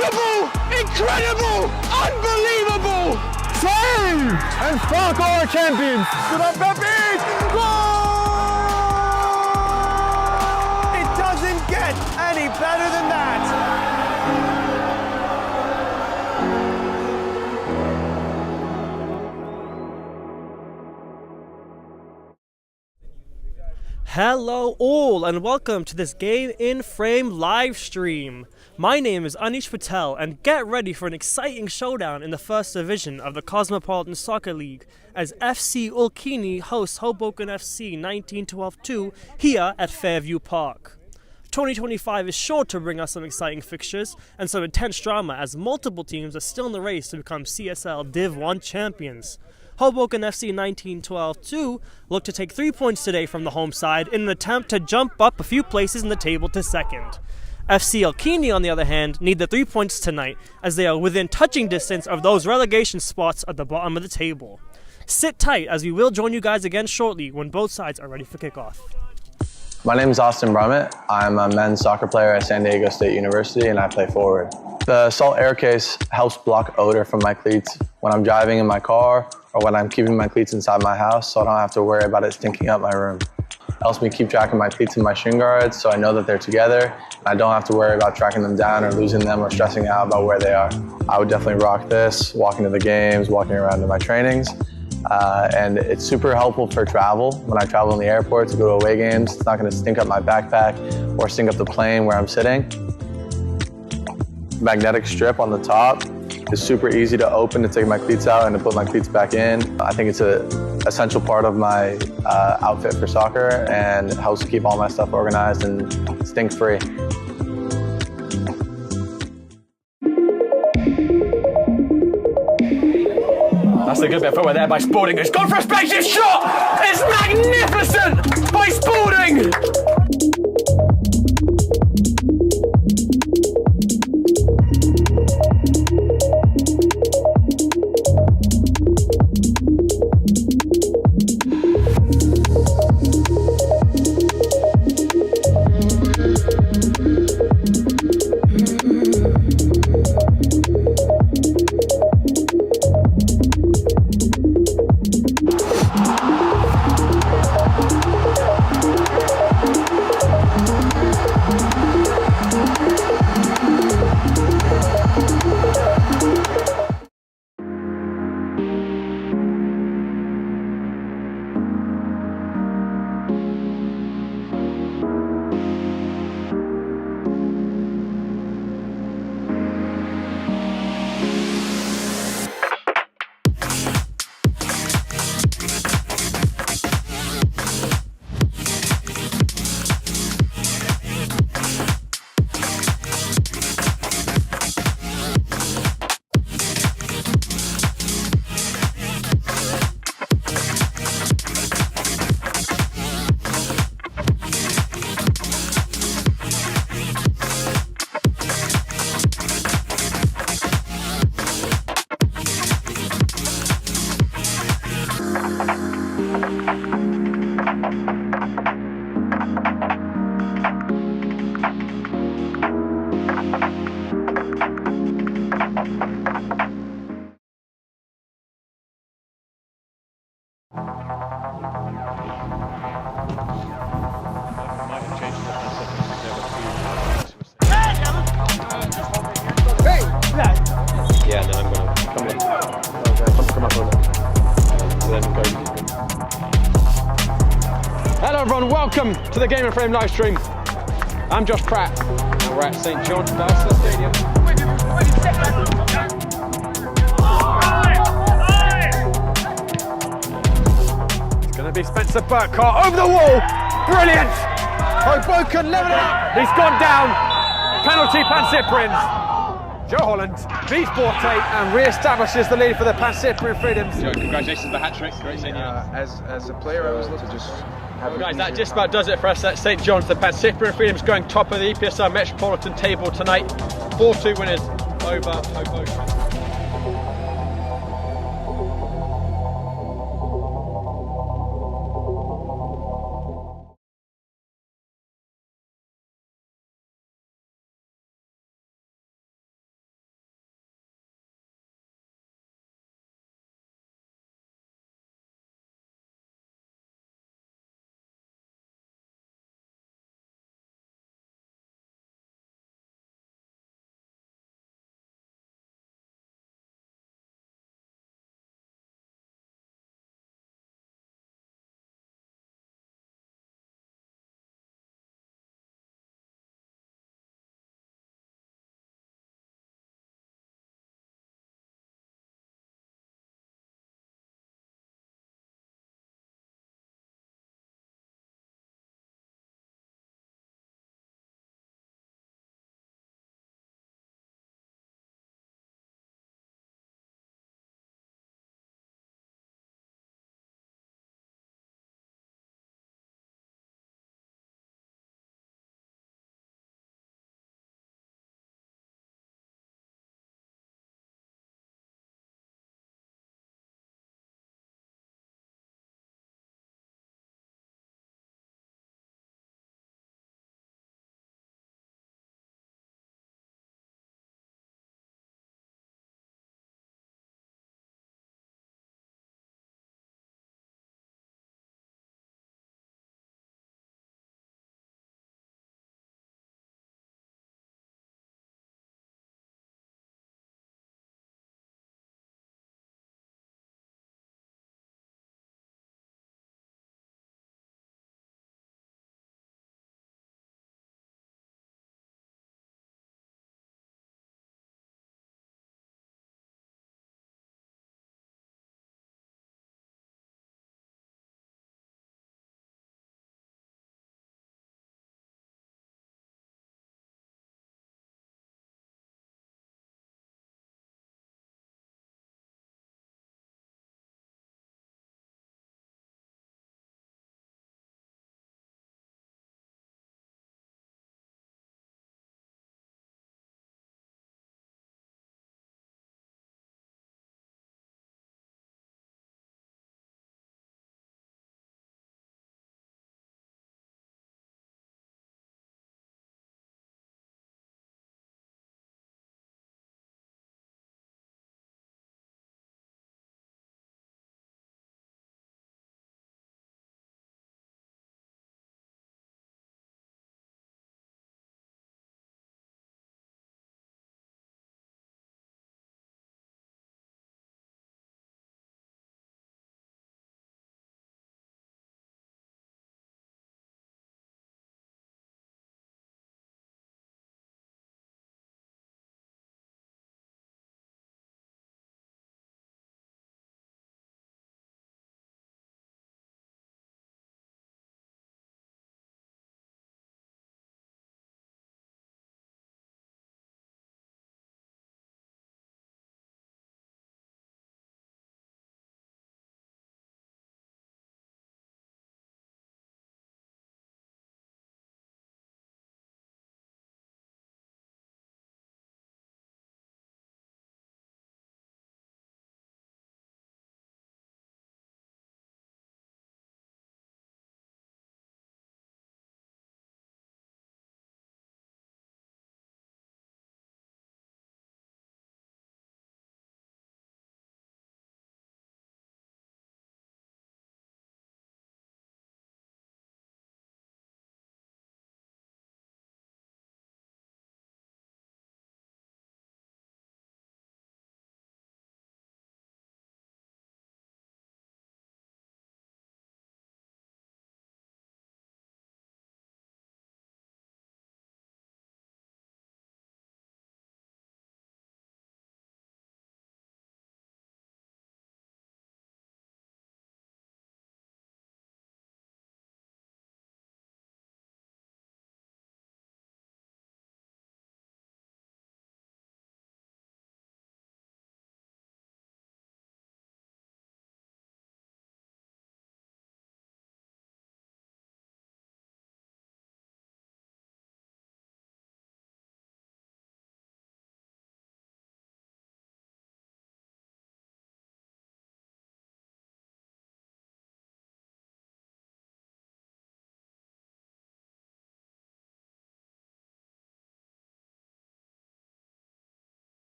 Remarkable! Incredible! Unbelievable! Save! And Spark our champions! Good on Pepe! Goal! It doesn't get any better than that! Hello all and welcome to this Game in Frame live stream. My name is Anish Patel and get ready for an exciting showdown in the first division of the Cosmopolitan Soccer League as FC Ulqini hosts Hoboken FC 1912-2 here at Fairview Park. 2025 is sure to bring us some exciting fixtures and some intense drama as multiple teams are still in the race to become CSL Div 1 champions. Hoboken FC 1912-2 look to take 3 points today from the home side in an attempt to jump up a few places in the table to second. FC Ulqini, on the other hand, need the 3 points tonight as they are within touching distance of those relegation spots at the bottom of the table. Sit tight as we will join you guys again shortly when both sides are ready for kickoff. My name is Austin Brummett. I'm a men's soccer player at San Diego State University and I play forward. The salt air case helps block odor from my cleats when I'm driving in my car or when I'm keeping my cleats inside my house so I don't have to worry about it stinking up my room. It helps me keep track of my cleats and my shin guards so I know that they're together and I don't have to worry about tracking them down or losing them or stressing out about where they are. I would definitely rock this, walking to the games, walking around to my trainings. And it's super helpful for travel. When I travel in the airport to go to away games, it's not going to stink up my backpack or stink up the plane where I'm sitting. Magnetic strip on the top is super easy to open to take my cleats out and to put my cleats back in. I think it's an essential part of my outfit for soccer and helps keep all my stuff organized and stink-free. That's a good bit of footwork there by Spalding, who's gone for a spacious shot! It's magnificent by Spalding! Yeah, and then I'm going to come up with it. So then go. Hello everyone, welcome to the Game in Frame live stream. I'm Josh Pratt, and we're at St John's Stadium. It's going to be Spencer Burkhart over the wall. Brilliant! Hoboken level it up. He's gone down. Penalty, Pan-Cyprians. Joe Holland beats Borte and re-establishes the lead for the Pan-Cyprian Freedoms. Joe, congratulations on the hat-trick. Great seeing you. As a player, I was looking to just have Well guys, that just about does it for us at St John's. The Pan-Cyprian Freedoms going top of the EPSR Metropolitan table tonight. 4-2 winners over Hoboken.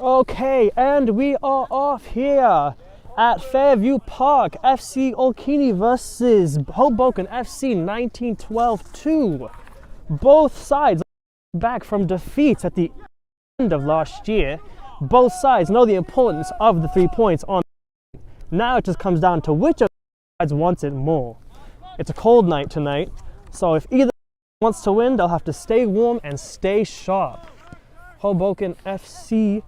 Okay, and we are off here at Fairview Park. FC Ulqini versus Hoboken FC 19-12-2. Both sides back from defeats at the end of last year. Both sides know the importance of the 3 points on. Now it just comes down to which of the sides wants it more. It's a cold night tonight, so if either wants to win, they'll have to stay warm and stay sharp. Hoboken FC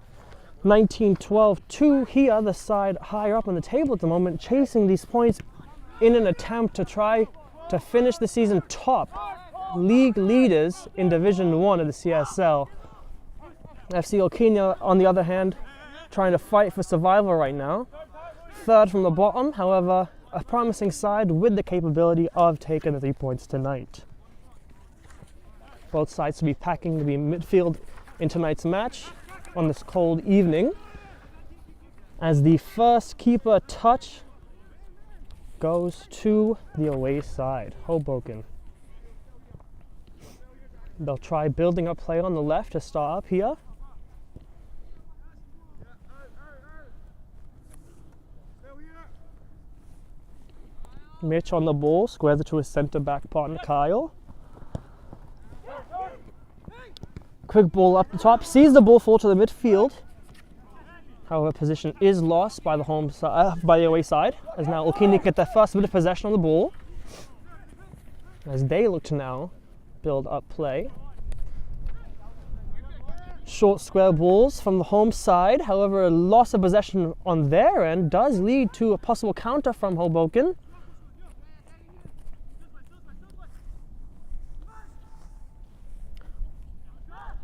19-12-2 here, the side higher up on the table at the moment, chasing these points in an attempt to try to finish the season top league leaders in Division 1 of the CSL. FC Ulqini, on the other hand, trying to fight for survival right now. Third from the bottom, however, a promising side with the capability of taking the 3 points tonight. Both sides to be packing to be midfield in tonight's match on this cold evening, as the first keeper touch goes to the away side, Hoboken. They'll try building up play on the left to start up here. Mitch on the ball, squares it to his centre-back partner, Kyle. Quick ball up the top, sees the ball fall to the midfield. However, position is lost by the by the away side, as now Ulqini get their first bit of possession on the ball, as they look to now build up play. Short square balls from the home side, however, a loss of possession on their end does lead to a possible counter from Hoboken.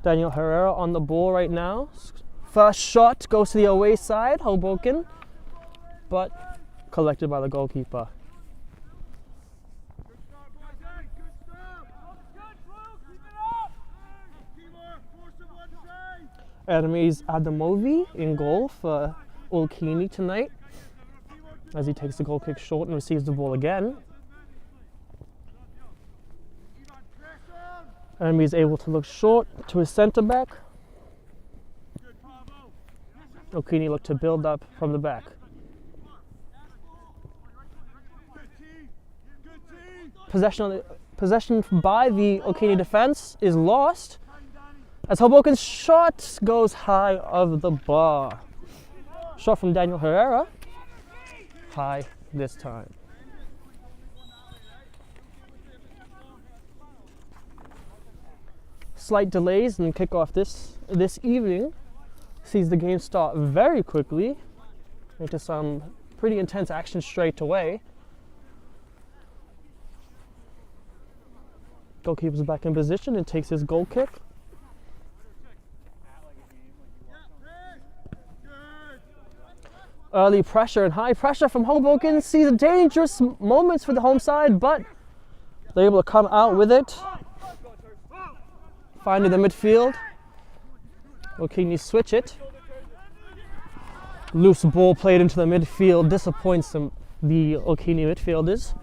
Daniel Herrera on the ball right now. First shot goes to the away side, Hoboken, but collected by the goalkeeper. Enemies Adamovi in goal for Ulqini tonight, as he takes the goal kick short and receives the ball again. Enemy is able to look short to his centre back. Ulqini look to build up from the back. Possession by the Ulqini defense is lost, as Hoboken's shot goes high of the bar. Shot from Daniel Herrera, high this time. Slight delays in kickoff this evening sees the game start very quickly into some pretty intense action straight away. Goalkeeper's back in position and takes his goal kick. Early pressure and high pressure from Hoboken sees dangerous moments for the home side, but they're able to come out with it. Finding the midfield. Ulqini switch it. Loose ball played into the midfield disappoints the Ulqini midfielders.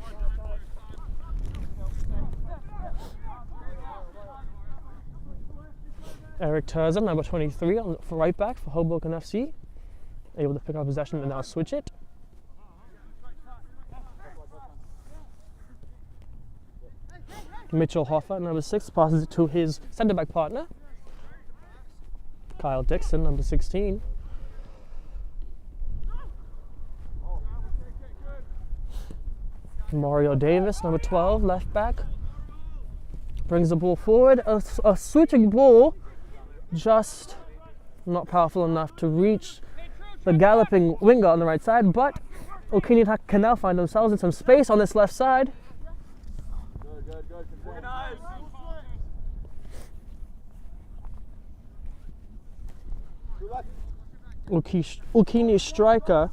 Eric Terza, number 23, for right back for Hoboken FC. Able to pick up possession and now switch it. Mitchell Hoffa, number 6, passes it to his centre-back partner, Kyle Dixon, number 16. Mario Davis, number 12, left back, brings the ball forward. A switching ball, just not powerful enough to reach the galloping winger on the right side, but Ulqini can now find themselves in some space on this left side. Ulqini striker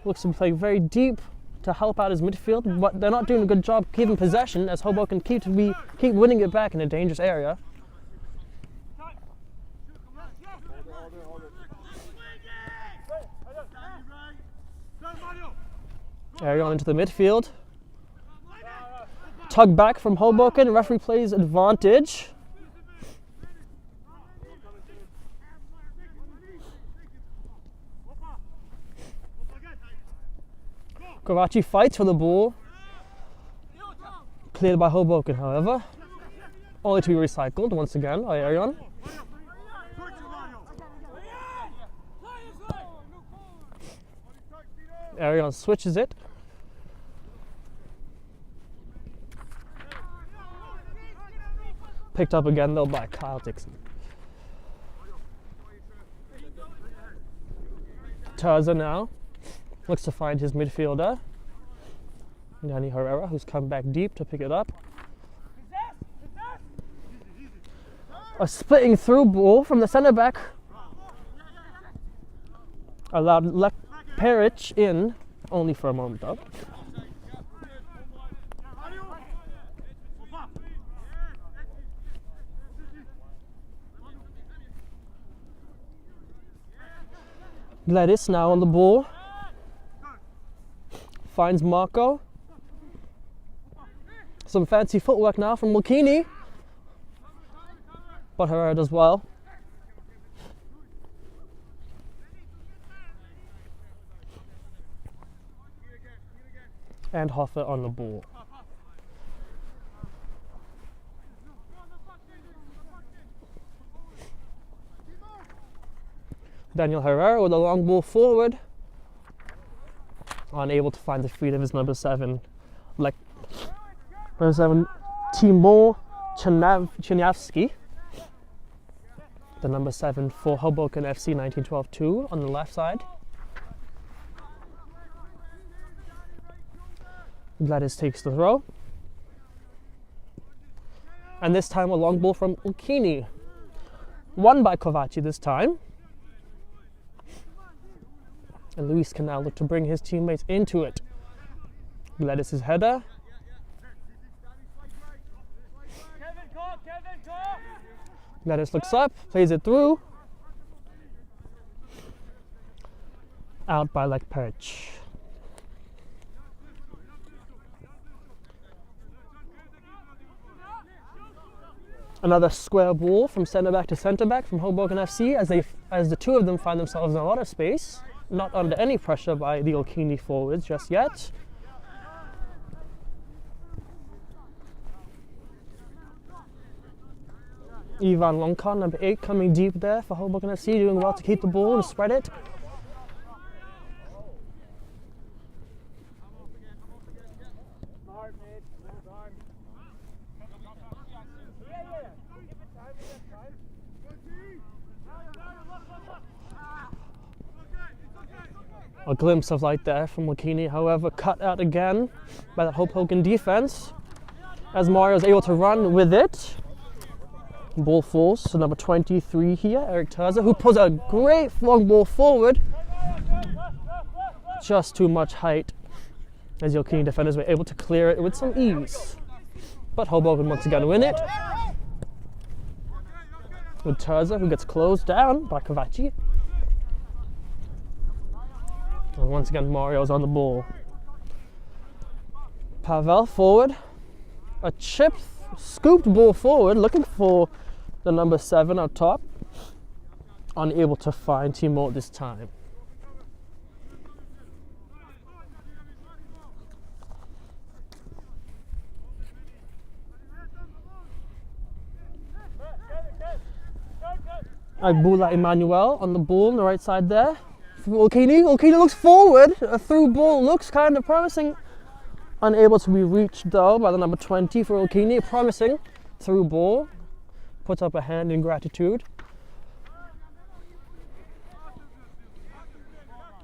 looks to play very deep to help out his midfield, but they're not doing a good job keeping possession as Hoboken keep winning it back in a dangerous area. Carry on into the midfield. Tug back from Hoboken. Referee plays advantage. Kovaci fights for the ball. Cleared by Hoboken, however. Only to be recycled once again by Arion. Arion switches it. Picked up again though by Kyle Dixon. Terza now looks to find his midfielder, Danny Herrera, who's come back deep to pick it up. A splitting through ball from the centre back allowed Peric in, only for a moment though. Gladys now on the ball. Finds Marco. Some fancy footwork now from Ulqini. But Herrera does well. And Hoffer on the ball. Daniel Herrera with a long ball forward. Unable to find the feet of his number 7. Number 7, Timur Chernyavsky. The number 7 for Hoboken FC 1912-2 on the left side. Gladys takes the throw. And this time a long ball from Ulqini. Won by Kovaci this time. And Luis can now look to bring his teammates into it. Gladys' header. Gladys looks up, plays it through. Out by Peric. Another square ball from centre back to centre back from Hoboken FC as the two of them find themselves in a lot of space. Not under any pressure by the Ulqini forwards just yet. Ivan Lonka, number 8, coming deep there for Hoboken FC, doing well to keep the ball and spread it. A glimpse of light there from Ulqini, however, cut out again by the Hoboken defense as Mario is able to run with it. Ball falls to number 23 here, Eric Terza, who pulls a great long ball forward. Just too much height as the Ulqini defenders were able to clear it with some ease. But Hoboken once again win it. With Terza, who gets closed down by Kovaci. And once again, Mario's on the ball. Pavel forward. A chip, scooped ball forward, looking for the number 7 up top. Unable to find Timur this time. Agbula Emmanuel on the ball on the right side there. Ulqini looks forward. A through ball looks kind of promising. Unable to be reached though by the number 20 for Ulqini. Promising through ball. Puts up a hand in gratitude.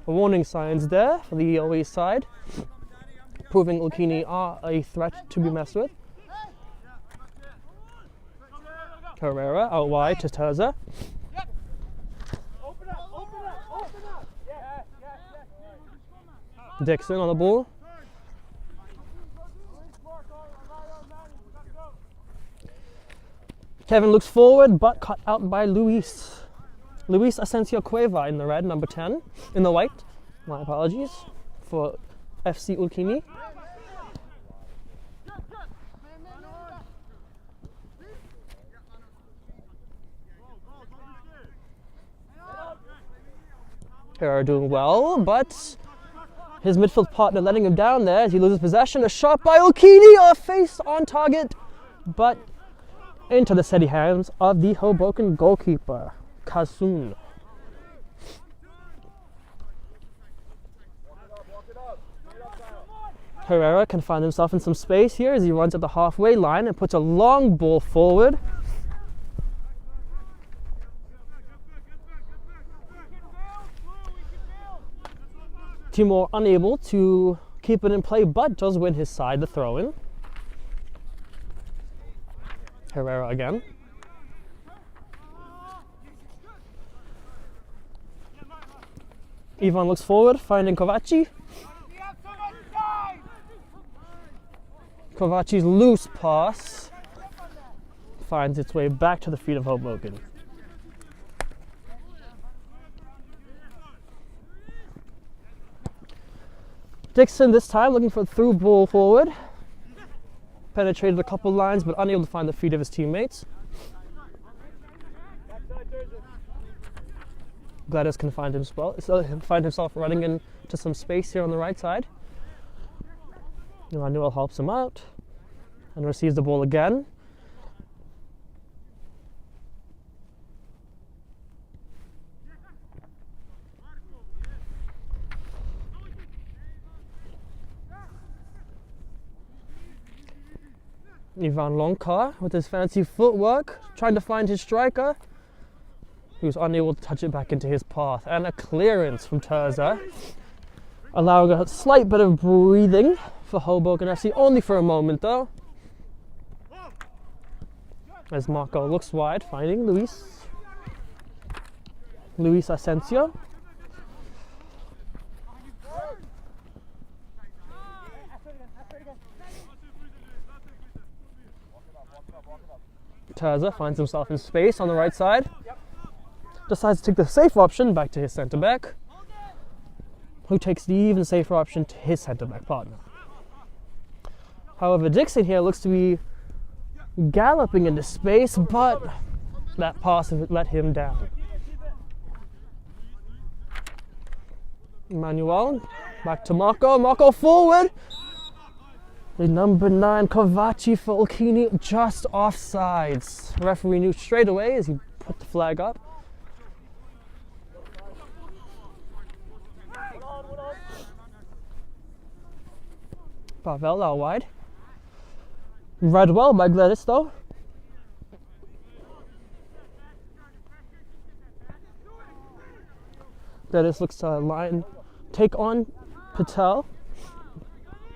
Warning signs there for the away side, proving Ulqini are a threat to be messed with. Herrera out wide to Terza. Dixon on the ball. Kevin looks forward, but cut out by Luis. Luis Asensio Cueva in the red, number 10. In the white, my apologies, for FC Ulqini. Here are doing well, but His midfield partner letting him down there as he loses possession. A shot by Ulqini, a face on target, but into the steady hands of the Hoboken goalkeeper, Kasun. Herrera can find himself in some space here as he runs at the halfway line and puts a long ball forward. Timor unable to keep it in play, but does win his side the throw-in. Herrera again. Ivan looks forward, finding Kovaci. Kovaci's loose pass finds its way back to the feet of Hoboken. Dixon this time looking for a through ball forward. Penetrated a couple lines but unable to find the feet of his teammates. Gladys can find himself running into some space here on the right side. Emmanuel helps him out and receives the ball again. Ivan Longcar with his fancy footwork, trying to find his striker, who's unable to touch it back into his path. And a clearance from Terza, allowing a slight bit of breathing for Hoboken FC, only for a moment though. As Marco looks wide, finding Luis Asensio. Terza finds himself in space on the right side. Decides to take the safe option back to his centre-back, who takes the even safer option to his centre-back partner. However, Dixon here looks to be galloping into space, but that pass let him down. Emmanuel, back to Marco. Marco forward. The number 9, Kovaci for Ulqini, just offsides. The referee knew straight away as he put the flag up. Pavel out wide. Read well by Gladys though. Gladys looks to take on Patel,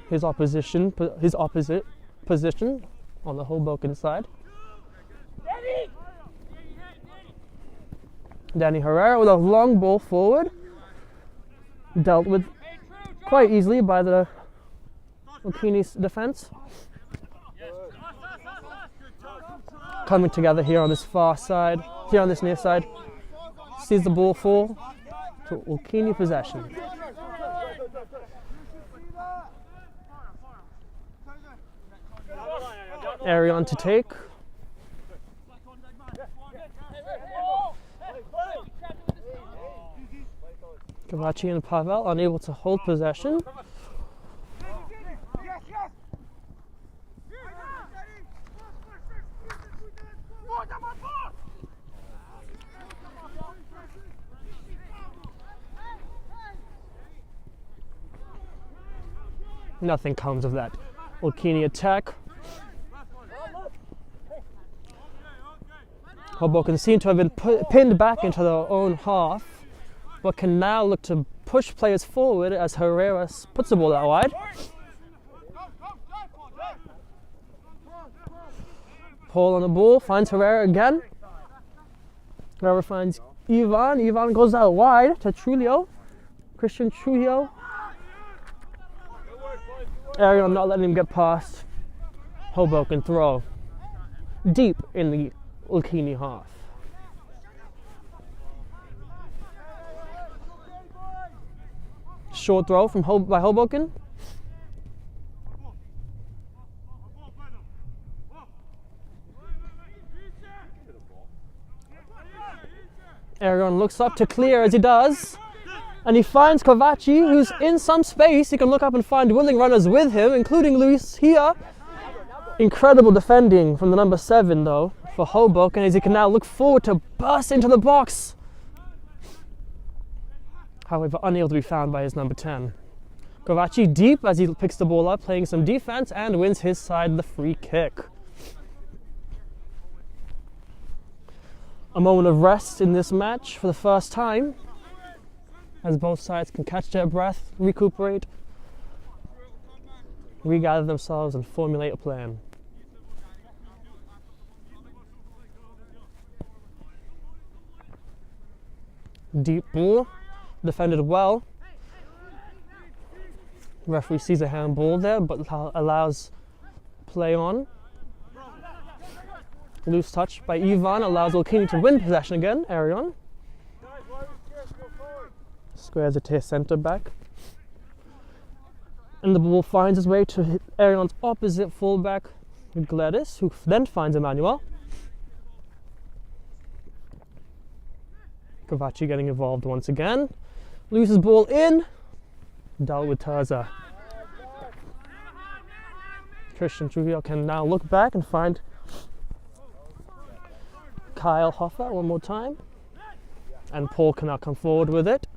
his opposite position on the Hoboken side. Danny Herrera with a long ball forward, dealt with quite easily by the Ulqini's defense. Coming together here on this far side, here on this near side, sees the ball fall to Ulqini possession. Arion to take. Kovaci and Pavel unable to hold possession. Nothing comes of that Ulqini attack. Hoboken seem to have been pinned back into their own half, but can now look to push players forward as Herrera puts the ball out wide. Paul on the ball, finds Herrera again. Herrera finds Ivan. Ivan goes out wide to Trujillo. Christian Trujillo. Arion not letting him get past. Hoboken throw deep in the Ulqini half. Short throw by Hoboken. Arion looks up to clear as he does. And he finds Kovaci, who's in some space. He can look up and find willing runners with him, including Luis here. Incredible defending from the number 7, though, for Hoboken, as he can now look forward to burst into the box. However, unable to be found by his number 10. Kovaci deep as he picks the ball up, playing some defense, and wins his side the free kick. A moment of rest in this match for the first time, as both sides can catch their breath, recuperate, regather themselves, and formulate a plan. Deep ball, defended well. Referee sees a handball there, but allows play on. Loose touch by Ivan allows Ulqini to win possession again. Arion squares it to his centre back. And the ball finds its way to Arion's opposite fullback, Gladys, who then finds Emmanuel. Kovaci getting involved once again. Loses ball in. Dealt with Terza. Christian Trujillo can now look back and find Kyle Hoffer one more time. And Paul can now come forward with it.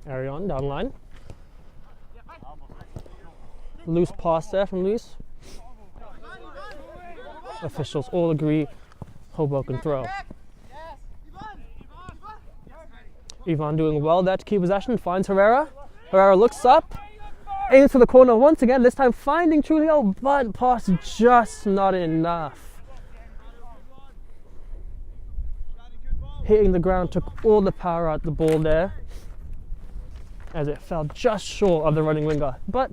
Arion down line. Loose pass there from Luis. Officials all agree Hoboken throw. Ivan doing well there to keep possession, finds Herrera. Herrera looks up, aims for the corner once again, this time finding Trujillo, but pass just not enough. Hitting the ground took all the power out of the ball there, as it fell just short of the running winger. But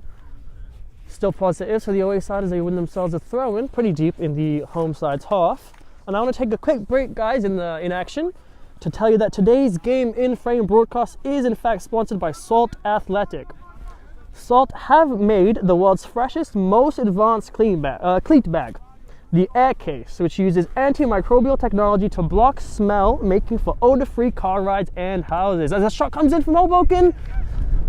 still positive for the away side as they win themselves a throw-in pretty deep in the home side's half. And I want to take a quick break, guys, in action to tell you that today's game in frame broadcast is in fact sponsored by Salt Athletic. Salt have made the world's freshest, most advanced cleat bag, the Air Case, which uses antimicrobial technology to block smell, making for odor-free car rides and houses. As a shot comes in from Hoboken,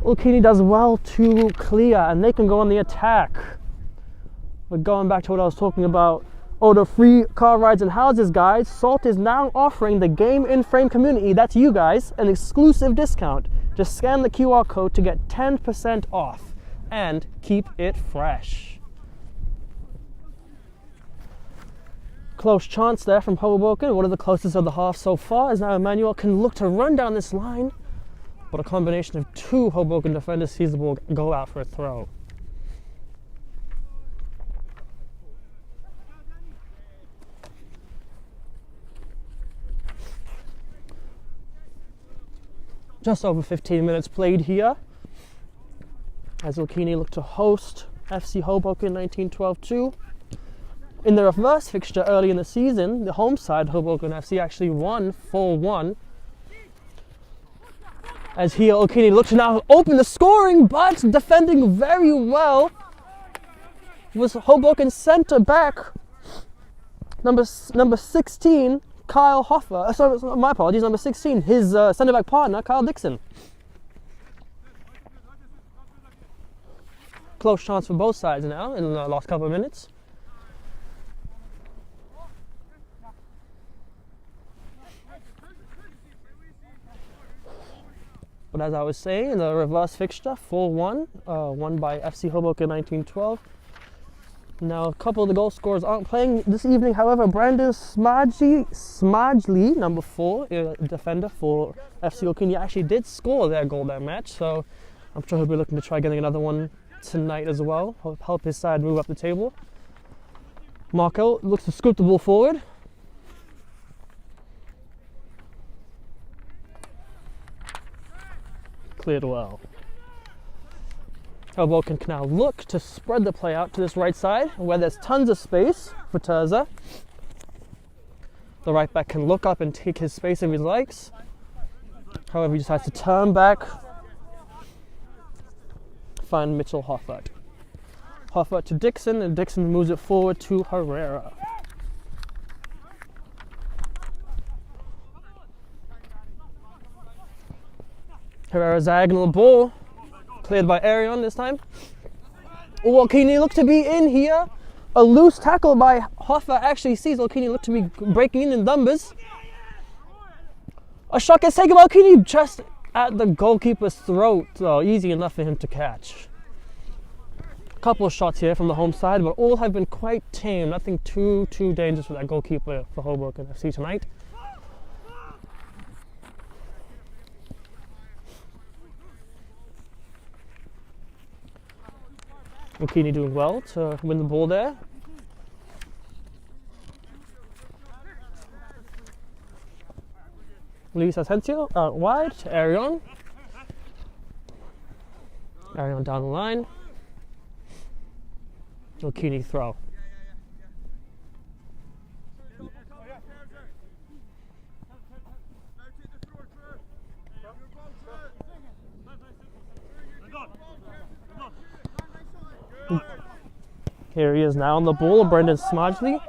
Ulqini does well to clear, and they can go on the attack. But going back to what I was talking about, odor-free car rides and houses, guys, Salt is now offering the Game in Frame community, that's you guys, an exclusive discount. Just scan the QR code to get 10% off and keep it fresh. Close chance there from Hoboken, one of the closest of the half so far, as now Emmanuel can look to run down this line, but a combination of two Hoboken defenders sees the ball go out for a throw. Just over 15 minutes played here, as Ulqini look to host FC Hoboken 1912-2. In the reverse fixture early in the season, the home side, Hoboken FC, actually won 4-1. As here, Ulqini looks to now open the scoring, but defending very well was Hoboken's centre back, number 16, Kyle Hoffer. Sorry, my apologies, number 16, his centre back partner, Kyle Dixon. Close chance for both sides now in the last couple of minutes. But as I was saying, in the reverse fixture, 4-1, won by FC Hoboken 1912. Now, a couple of the goal scorers aren't playing this evening. However, Brandon Smajley, number 4, defender for FC Ulqini, actually did score their goal that match. So I'm sure he'll be looking to try getting another one tonight as well. Help his side move up the table. Marco looks to scoop the ball forward. Cleared well. Hoboken can now look to spread the play out to this right side, where there's tons of space for Terza. The right back can look up and take his space if he likes. However, he decides to turn back, find Mitchell Hoffert. Hoffa to Dixon, and Dixon moves it forward to Herrera. Herrera's diagonal ball, cleared by Arion this time. Ulqini looked to be in here. A loose tackle by Hoffa actually sees Ulqini look to be breaking in numbers. A shot gets taken by Ulqini just at the goalkeeper's throat, so easy enough for him to catch. A couple of shots here from the home side, but all have been quite tame. Nothing too dangerous for that goalkeeper for Hoboken FC tonight. Ulqini doing well to win the ball there. Luis Asensio out wide to Arion. Arion down the line. Ulqini throw. Here he is now on the ball, Brendan Smodgley.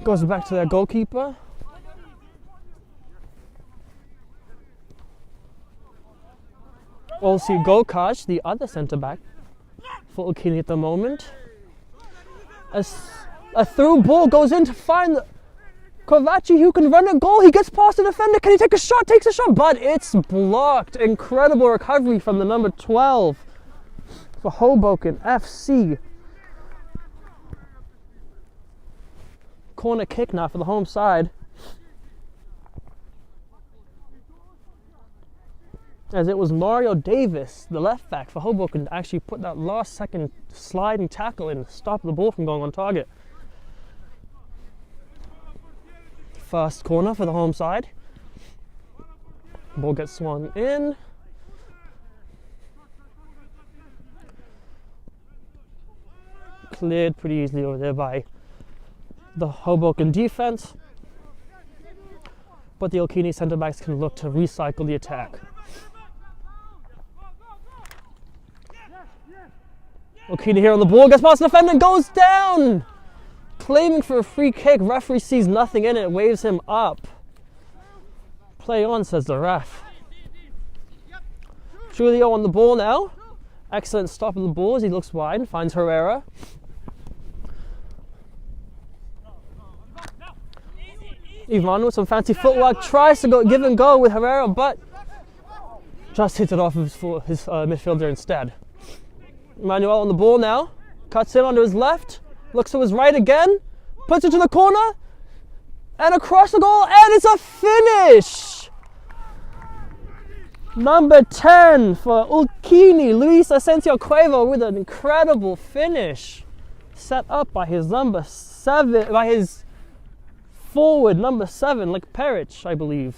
Goes back to their goalkeeper. Olsi Gokaj, the other centre-back for Ulqini at the moment. A through ball goes in to find Kovaci, who can run a goal. He gets past the defender. Can he take a shot? Takes a shot, but it's blocked. Incredible recovery from the number 12 for Hoboken FC. Corner kick now for the home side. As it was Mario Davis, the left back for Hoboken, to actually put that last second sliding tackle in to stop the ball from going on target. First corner for the home side. Ball gets swung in. Cleared pretty easily over there by the Hoboken defense. But the Ulqini centre-backs can look to recycle the attack. Ulqini here on the ball, gets past the defender and goes down! Claiming for a free kick, referee sees nothing in it, waves him up. Play on, says the ref. Julio on the ball now. Excellent stop of the ball as he looks wide, finds Herrera. Ivan with some fancy footwork, tries to go give and go with Herrera, but just hits it off his midfielder instead. Emmanuel on the ball now, cuts in onto his left, looks to his right again, puts it to the corner, and across the goal, and it's a finish! Number 10 for Ulqini, Luis Asensio Cuevo with an incredible finish. Set up by his number 7, by his forward, number 7, like Peric, I believe.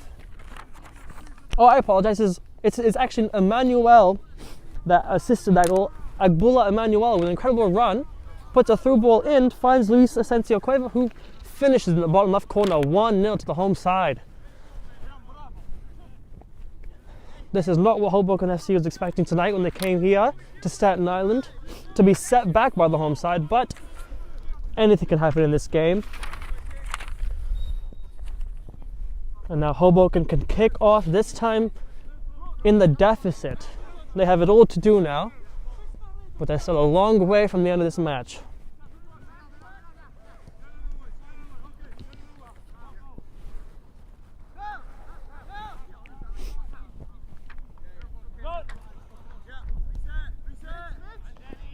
Oh, I apologize, it's actually Emmanuel that assisted that goal. Agbula Emmanuel with an incredible run, puts a through ball in, finds Luis Asensio Cuevo, who finishes in the bottom left corner, 1-0 to the home side. This is not what Hoboken FC was expecting tonight when they came here to Staten Island, to be set back by the home side, but anything can happen in this game. And now Hoboken can kick off, this time in the deficit. They have it all to do now, but they're still a long way from the end of this match.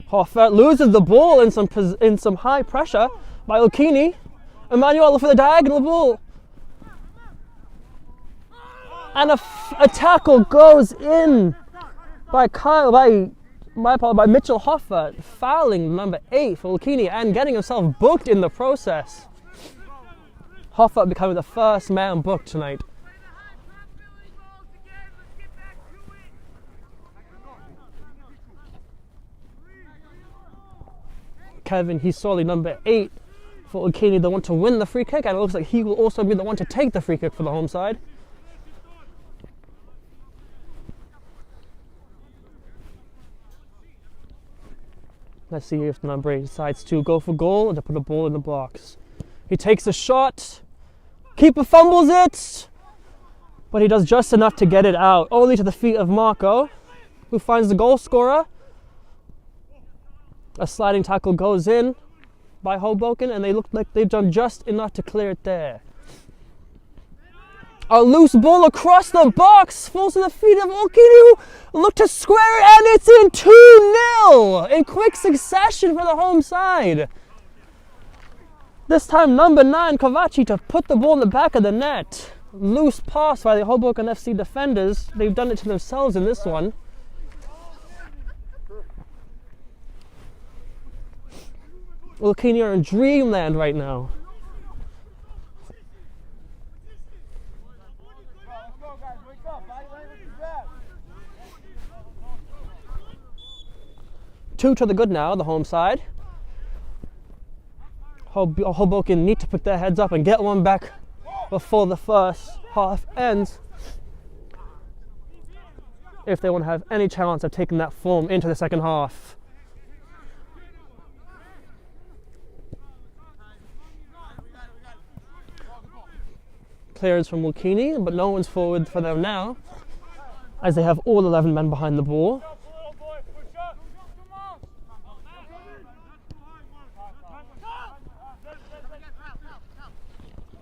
Hoffa loses the ball in some high pressure by Ulqini. Emmanuel for the diagonal ball. And a tackle goes in by Mitchell Hoffa, fouling number 8 for Ulqini and getting himself booked in the process. Hoffa becoming the first man booked tonight. Kevin Hisoli, number 8 for Ulqini, the one to win the free kick, and it looks like he will also be the one to take the free kick for the home side. Let's see if number 8 decides to go for goal or to put a ball in the box. He takes a shot. Keeper fumbles it. But he does just enough to get it out. Only to the feet of Marco, who finds the goal scorer. A sliding tackle goes in by Hoboken, and they look like they've done just enough to clear it there. A loose ball across the box falls to the feet of Ulqini, who look to square it, and it's in 2-0 in quick succession for the home side. This time number 9, Kovaci, to put the ball in the back of the net. Loose pass by the Hoboken FC defenders. They've done it to themselves in this one. Ulqini are in dreamland right now. Two to the good now, the home side. Hoboken need to pick their heads up and get one back before the first half ends if they want to have any chance of taking that form into the second half. Clearance from Ulqini, but no one's forward for them now, as they have all 11 men behind the ball.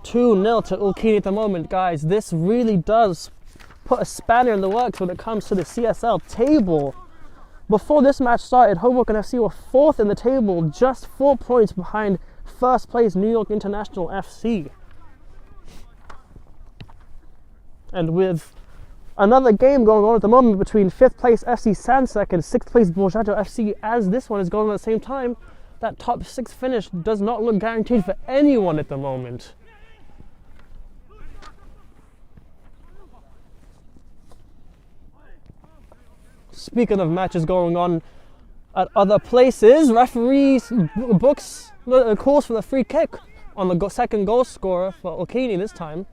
Two-0 to Ulqini at the moment, guys. This really does put a spanner in the works when it comes to the CSL table. Before this match started, Hoboken FC were 4th in the table, just 4 points behind first place New York International FC. And with another game going on at the moment between 5th place FC Sansec and 6th place Borjato FC, as this one is going on at the same time, that top 6 finish does not look guaranteed for anyone at the moment. Speaking of matches going on at other places, referees books calls for the free kick on the second goal scorer for Ulqini this time.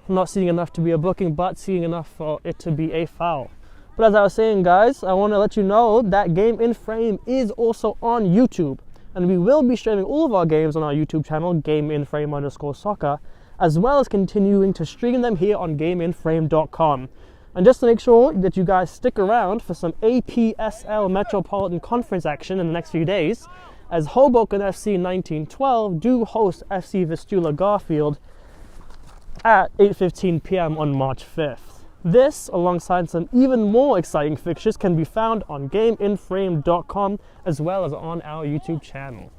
Not seeing enough to be a booking, but seeing enough for it to be a foul. But as I was saying, guys, I want to let you know that Game in Frame is also on YouTube, and we will be streaming all of our games on our YouTube channel, GameInFrame_soccer, as well as continuing to stream them here on GameInFrame.com. And just to make sure that you guys stick around for some APSL Metropolitan Conference action in the next few days, as Hoboken FC 1912 do host FC Vistula Garfield at 8:15 p.m. on March 5th. This, alongside some even more exciting fixtures, can be found on GameInFrame.com as well as on our YouTube channel.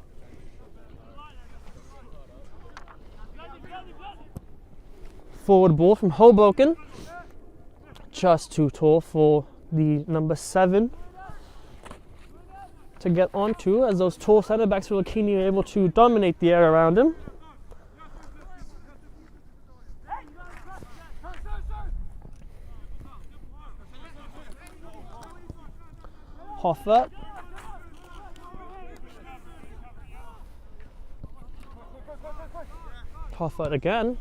Forward ball from Hoboken. Just too tall for the number 7 to get onto, as those tall centre backs for Ulqini are able to dominate the air around him. Hoffer. Hoffer again.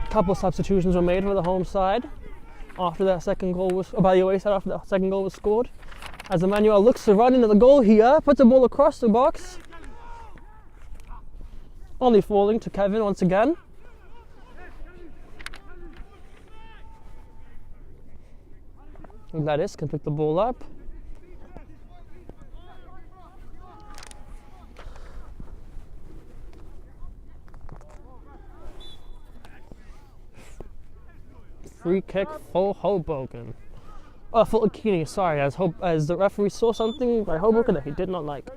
Couple substitutions were made for the home side after that second goal was, by the away side after the second goal was scored. As Emmanuel looks to run into the goal here, puts the ball across the box. Only falling to Kevin once again. Gladys can pick the ball up. Free kick for Hoboken. Oh, for Ulqini, sorry, as the referee saw something by Hoboken that he did not like.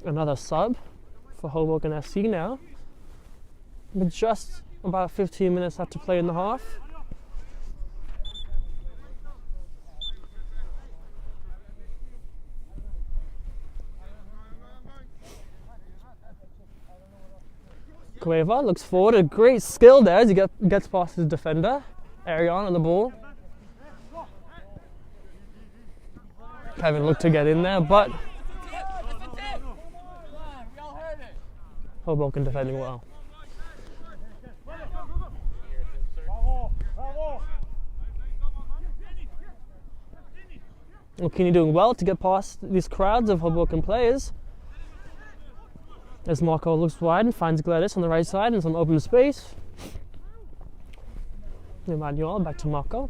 Another sub for Hoboken FC now. With just about 15 minutes left to play in the half. Cueva looks forward, a great skill there as he gets past his defender. Arion on the ball. Kevin looked to get in there, but Hoboken defending well. Ulqini doing well to get past these crowds of Hoboken players. As Marco looks wide and finds Gladys on the right side in some open space. Emmanuel back to Marco.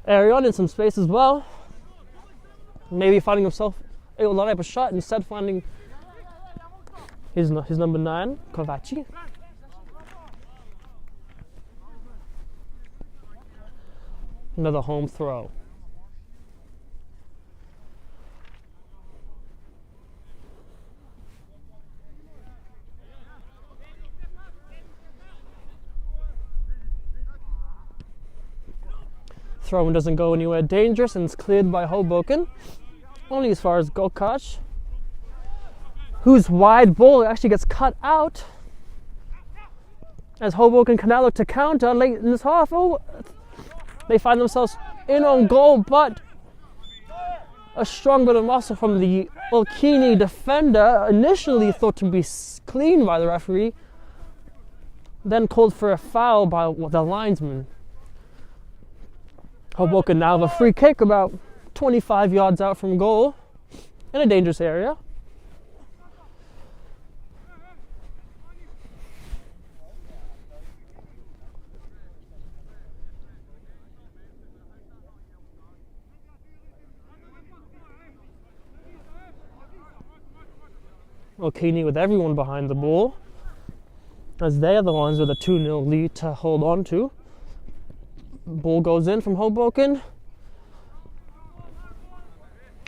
Arion in some space as well. Maybe finding himself able to line up a shot, instead finding his number 9, Kovaci. Another home throw. Throw-in doesn't go anywhere dangerous and it's cleared by Hoboken. Only as far as Gokash, whose wide ball actually gets cut out as Hoboken can now look to counter late in this half. Oh, they find themselves in on goal, but a strong bit of muscle from the Ulqini defender, initially thought to be clean by the referee, then called for a foul by the linesman. Hoboken now have a free kick about 25 yards out from goal in a dangerous area. Ulqini with everyone behind the ball, as they are the ones with a 2-0 lead to hold on to. Ball goes in from Hoboken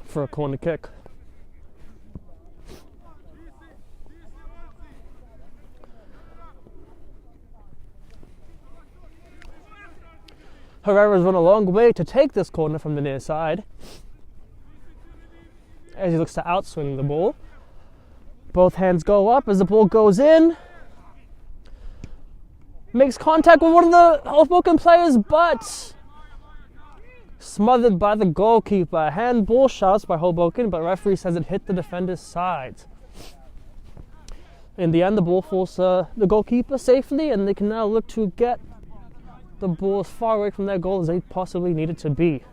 for a corner kick. Herrera's run a long way to take this corner from the near side as he looks to outswing the ball. Both hands go up as the ball goes in. Makes contact with one of the Hoboken players, but smothered by the goalkeeper. Handball shouts by Hoboken, but referee says it hit the defender's sides. In the end, the ball falls the goalkeeper safely, and they can now look to get the ball as far away from their goal as they possibly need it to be.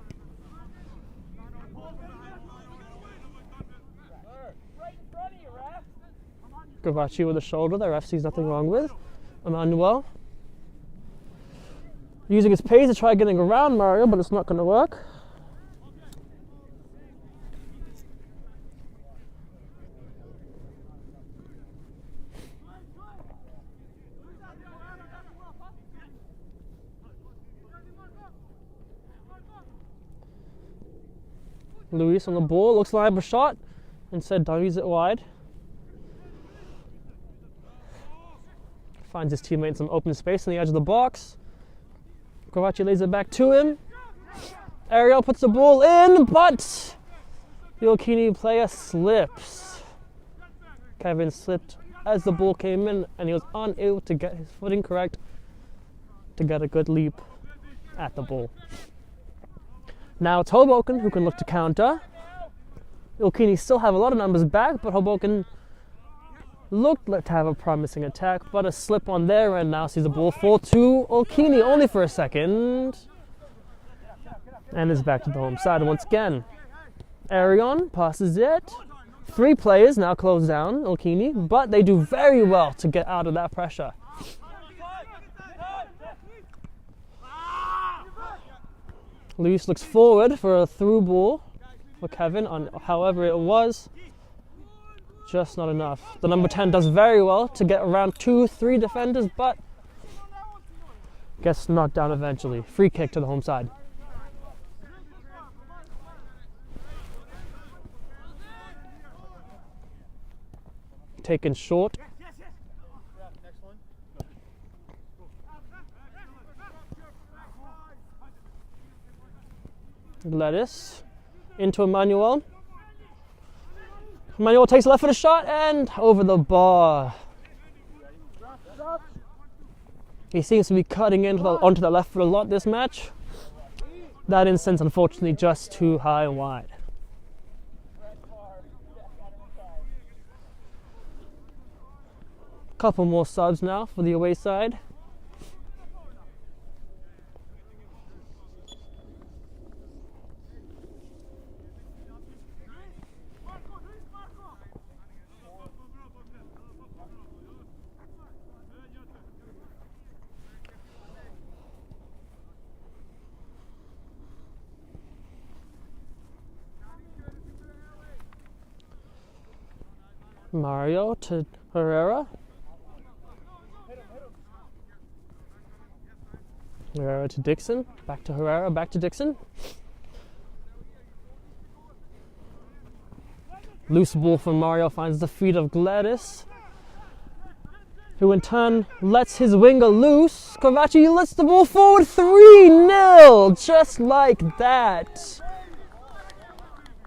Kovaci with a shoulder the ref sees nothing wrong with. Emmanuel using his pace to try getting around Mario, but it's not going to work. Luis on the ball, looks like a shot, instead don't use it wide. Finds his teammate in some open space on the edge of the box. Kovaci lays it back to him. Ariel puts the ball in, but the Ulqini player slips. Kevin slipped as the ball came in, and he was unable to get his footing correct to get a good leap at the ball. Now it's Hoboken who can look to counter. Ulqini still have a lot of numbers back, but Hoboken looked like to have a promising attack, but a slip on their end now sees the ball fall to Ulqini only for a second. And is back to the home side once again. Arion passes it. 3 players now close down Ulqini, but they do very well to get out of that pressure. Luis looks forward for a through ball for Kevin, however it was just not enough. The number 10 does very well to get around 2-3 defenders, but gets knocked down eventually. Free kick to the home side. Taken short. Gladys into Emmanuel. Emmanuel takes left for the shot and over the bar. He seems to be cutting onto the left foot a lot this match. That instance, unfortunately, just too high and wide. Couple more subs now for the away side. Mario to Herrera. Herrera to Dixon. Back to Herrera, back to Dixon. Loose ball from Mario finds the feet of Gladys, who in turn lets his winger loose. Kovaci lets the ball forward, 3-0, just like that.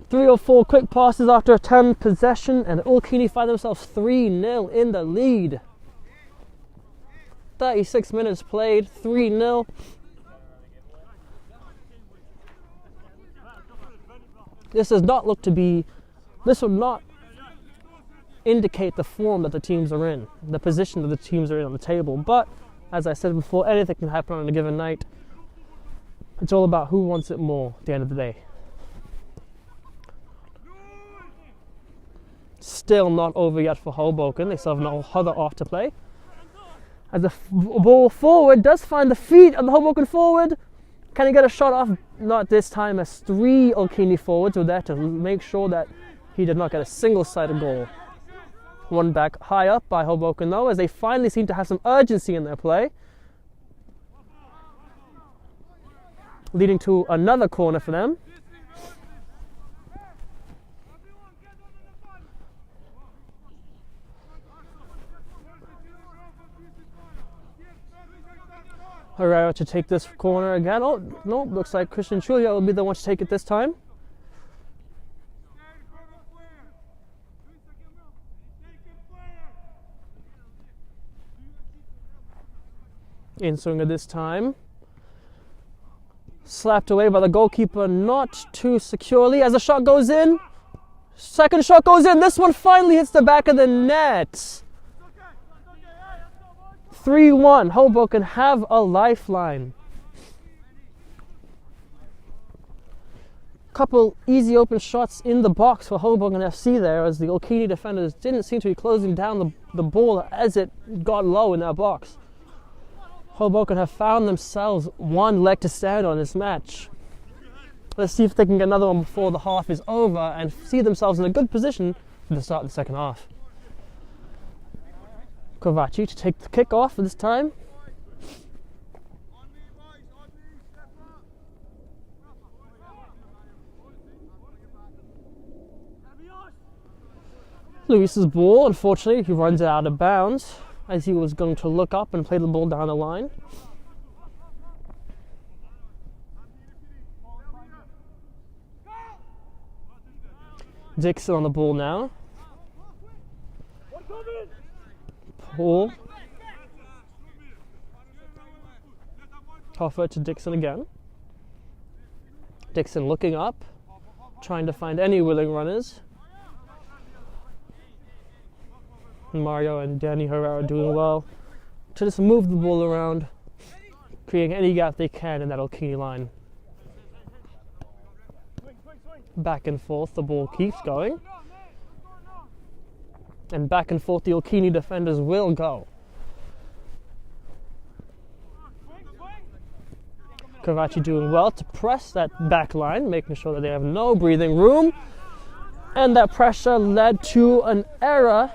3 or 4 quick passes after a turn possession, and Ulqini find themselves 3-0 in the lead. 36 minutes played, 3-0. This does not look to be, this would not indicate the form that the teams are in, the position that the teams are in on the table. But, as I said before, anything can happen on a given night. It's all about who wants it more at the end of the day. Still not over yet for Hoboken. They still have another off to play. As the ball forward does find the feet of the Hoboken forward. Can he get a shot off? Not this time, as 3 Ulqini forwards were there to make sure that he did not get a single-sided goal. One back high up by Hoboken though, as they finally seem to have some urgency in their play. Leading to another corner for them. Herrera to take this corner again. Oh, no, looks like Christian Chulia will be the one to take it this time. In swinger this time. Slapped away by the goalkeeper, not too securely as the shot goes in. Second shot goes in. This one finally hits the back of the net. 3-1, Hoboken have a lifeline. Couple easy open shots in the box for Hoboken FC there, as the Ulqini defenders didn't seem to be closing down the ball as it got low in that box. Hoboken have found themselves one leg to stand on this match. Let's see if they can get another one before the half is over and see themselves in a good position for the start of the second half. Kovaci to take the kick off this time. Luis's ball, unfortunately, he runs it out of bounds as he was going to look up and play the ball down the line. Dixon on the ball now. Paul. Offer to Dixon again. Dixon looking up, trying to find any willing runners. Mario and Danny Herrera doing well to just move the ball around, creating any gap they can in that Ulqini line. Back and forth, the ball keeps going. And back and forth the Ulqini defenders will go. Kovaci doing well to press that back line, making sure that they have no breathing room. And that pressure led to an error,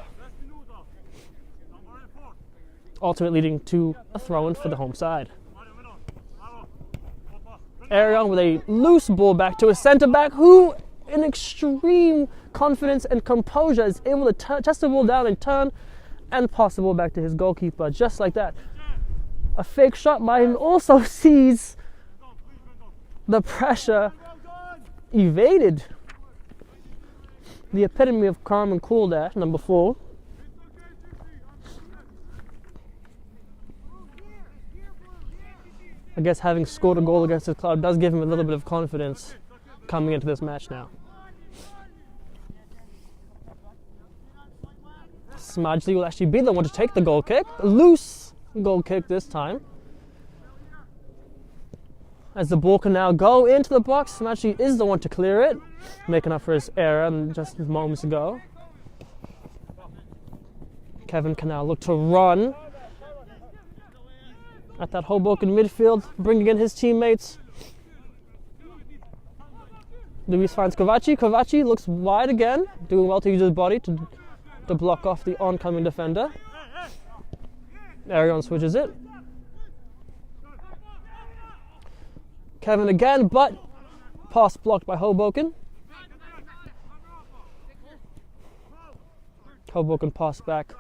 ultimately leading to a throw-in for the home side. Arion with a loose ball back to a centre-back who, in extreme confidence and composure, is able to test the ball down and turn and pass the ball back to his goalkeeper, just like that. A fake shot by him also sees the pressure evaded. The epitome of calm and cool there, number 4. I guess having scored a goal against his club does give him a little bit of confidence coming into this match now. Smajley will actually be the one to take the goal kick. Loose goal kick this time. As the ball can now go into the box, Smajley is the one to clear it, making up for his error just moments ago. Kevin can now look to run at that Hoboken midfield, bringing in his teammates. Luis finds Kovaci. Kovaci looks wide again, doing well to use his body to block off the oncoming defender. Arion switches it. Kevin again, but pass blocked by Hoboken. Hoboken pass back.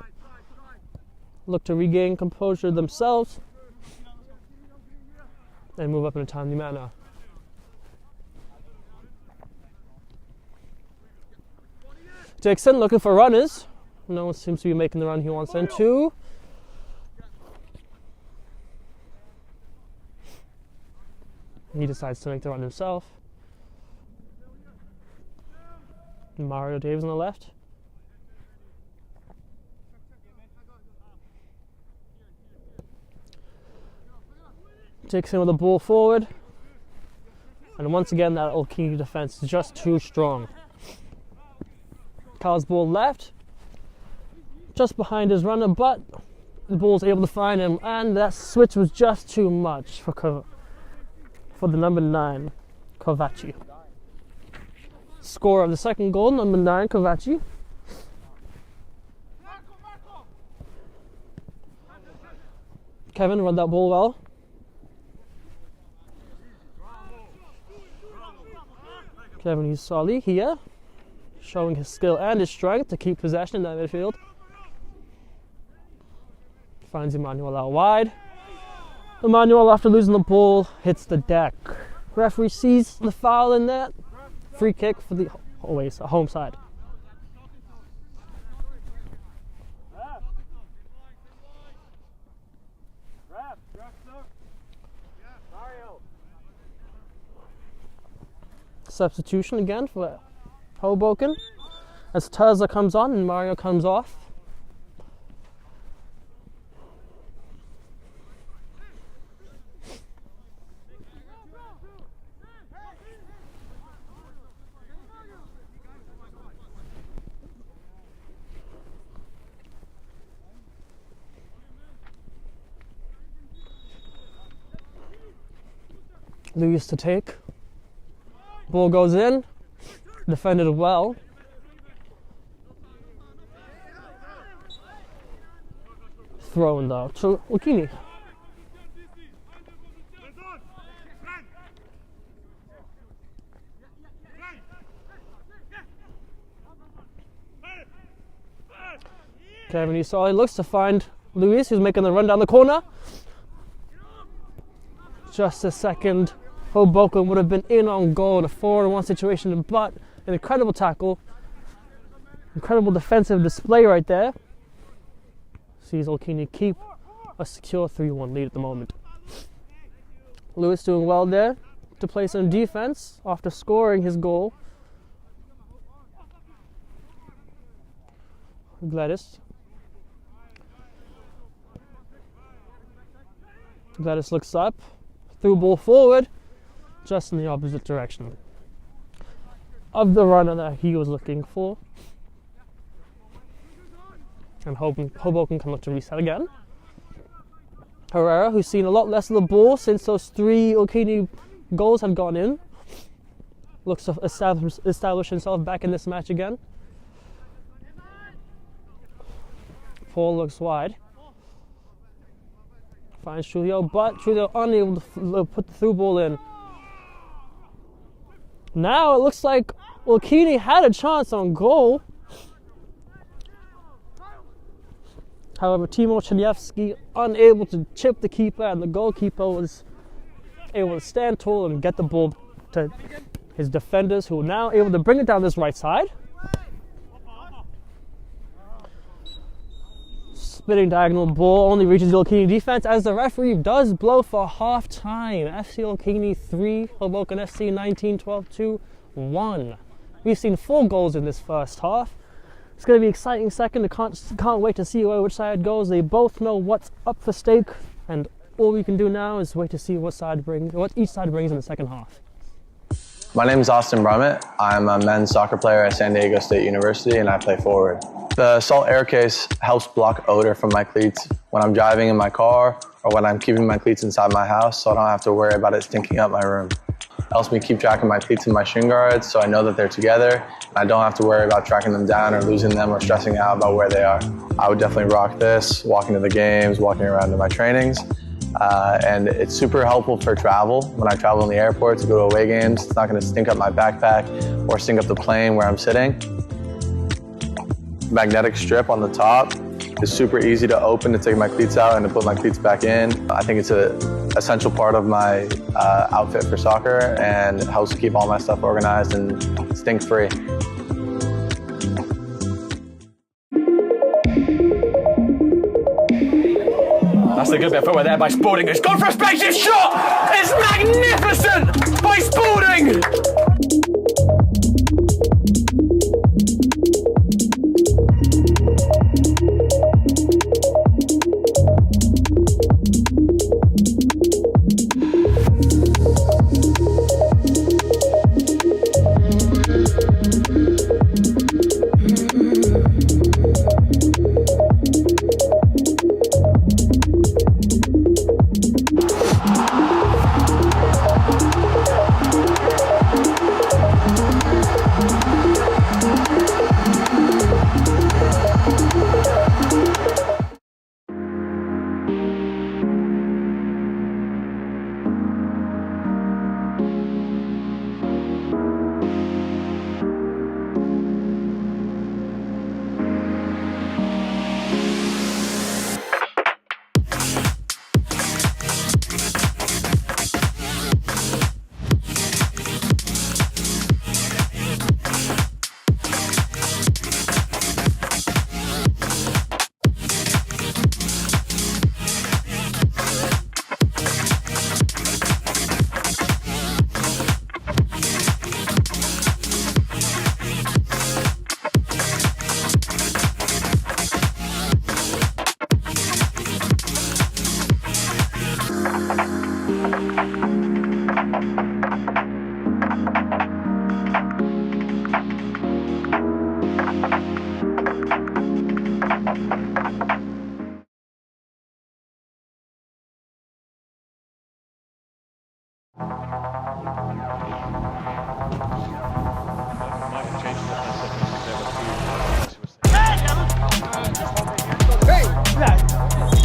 Look to regain composure themselves and move up in a timely manner. Dixon looking for runners. No one seems to be making the run he wants them to. He decides to make the run himself. Mario Davis on the left. Takes him with the ball forward. And once again, that Ulqini defense is just too strong. Kyle's ball left. Just behind his runner, but the ball's able to find him. And that switch was just too much for the number 9, Kovaci. Scorer of the second goal, number 9, Kovaci. Kevin run that ball well. Kevin Usali here, showing his skill and his strength to keep possession in that midfield. Finds Emmanuel out wide. Emmanuel, after losing the ball, hits the deck. Referee sees the foul in that. Free kick for the home side. Substitution again for Hoboken as Terza comes on and Mario comes off. Luis to take. Ball goes in. Defended well. Thrown though to Ulqini. Kevin Usali looks to find Luis, who's making the run down the corner. Just a second. Hoboken would have been in on goal in a 4-on-1 situation, but an incredible tackle. Incredible defensive display right there. Sees Ulqini keep a secure 3-1 lead at the moment. Luis doing well there to play some defense after scoring his goal. Gladys looks up, threw ball forward, just in the opposite direction of the runner that he was looking for. And Hoboken can look to reset again. Herrera, who's seen a lot less of the ball since those 3 Ulqini goals had gone in, looks to establish himself back in this match again. Paul looks wide. Finds Trujillo, but Trujillo unable to put the through ball in. Now it looks like Ulqini had a chance on goal. However, Timo Chelyevsky unable to chip the keeper, and the goalkeeper was able to stand tall and get the ball to his defenders, who are now able to bring it down this right side. Spinning diagonal ball only reaches the Ulqini defense as the referee does blow for half time. FC Ulqini 3, Hoboken FC 19, 12-2, 1. We've seen 4 goals in this first half. It's going to be an exciting second. I can't wait to see which side goes. They both know what's up for stake, and all we can do now is wait to see what each side brings in the second half. My name is Austin Brummett. I'm a men's soccer player at San Diego State University, and I play forward. The Salt Air Case helps block odor from my cleats when I'm driving in my car or when I'm keeping my cleats inside my house, so I don't have to worry about it stinking up my room. It helps me keep track of my cleats and my shin guards, so I know that they're together, and I don't have to worry about tracking them down or losing them or stressing out about where they are. I would definitely rock this, walking to the games, walking around to my trainings. And it's super helpful for travel. When I travel in the airport to go to away games, it's not going to stink up my backpack or stink up the plane where I'm sitting. Magnetic strip on the top is super easy to open to take my cleats out and to put my cleats back in. I think it's an essential part of my outfit for soccer, and it helps keep all my stuff organized and stink-free. That's the good bit of footwear there by Spalding. It's gone for a spaceship shot! It's magnificent by Spalding!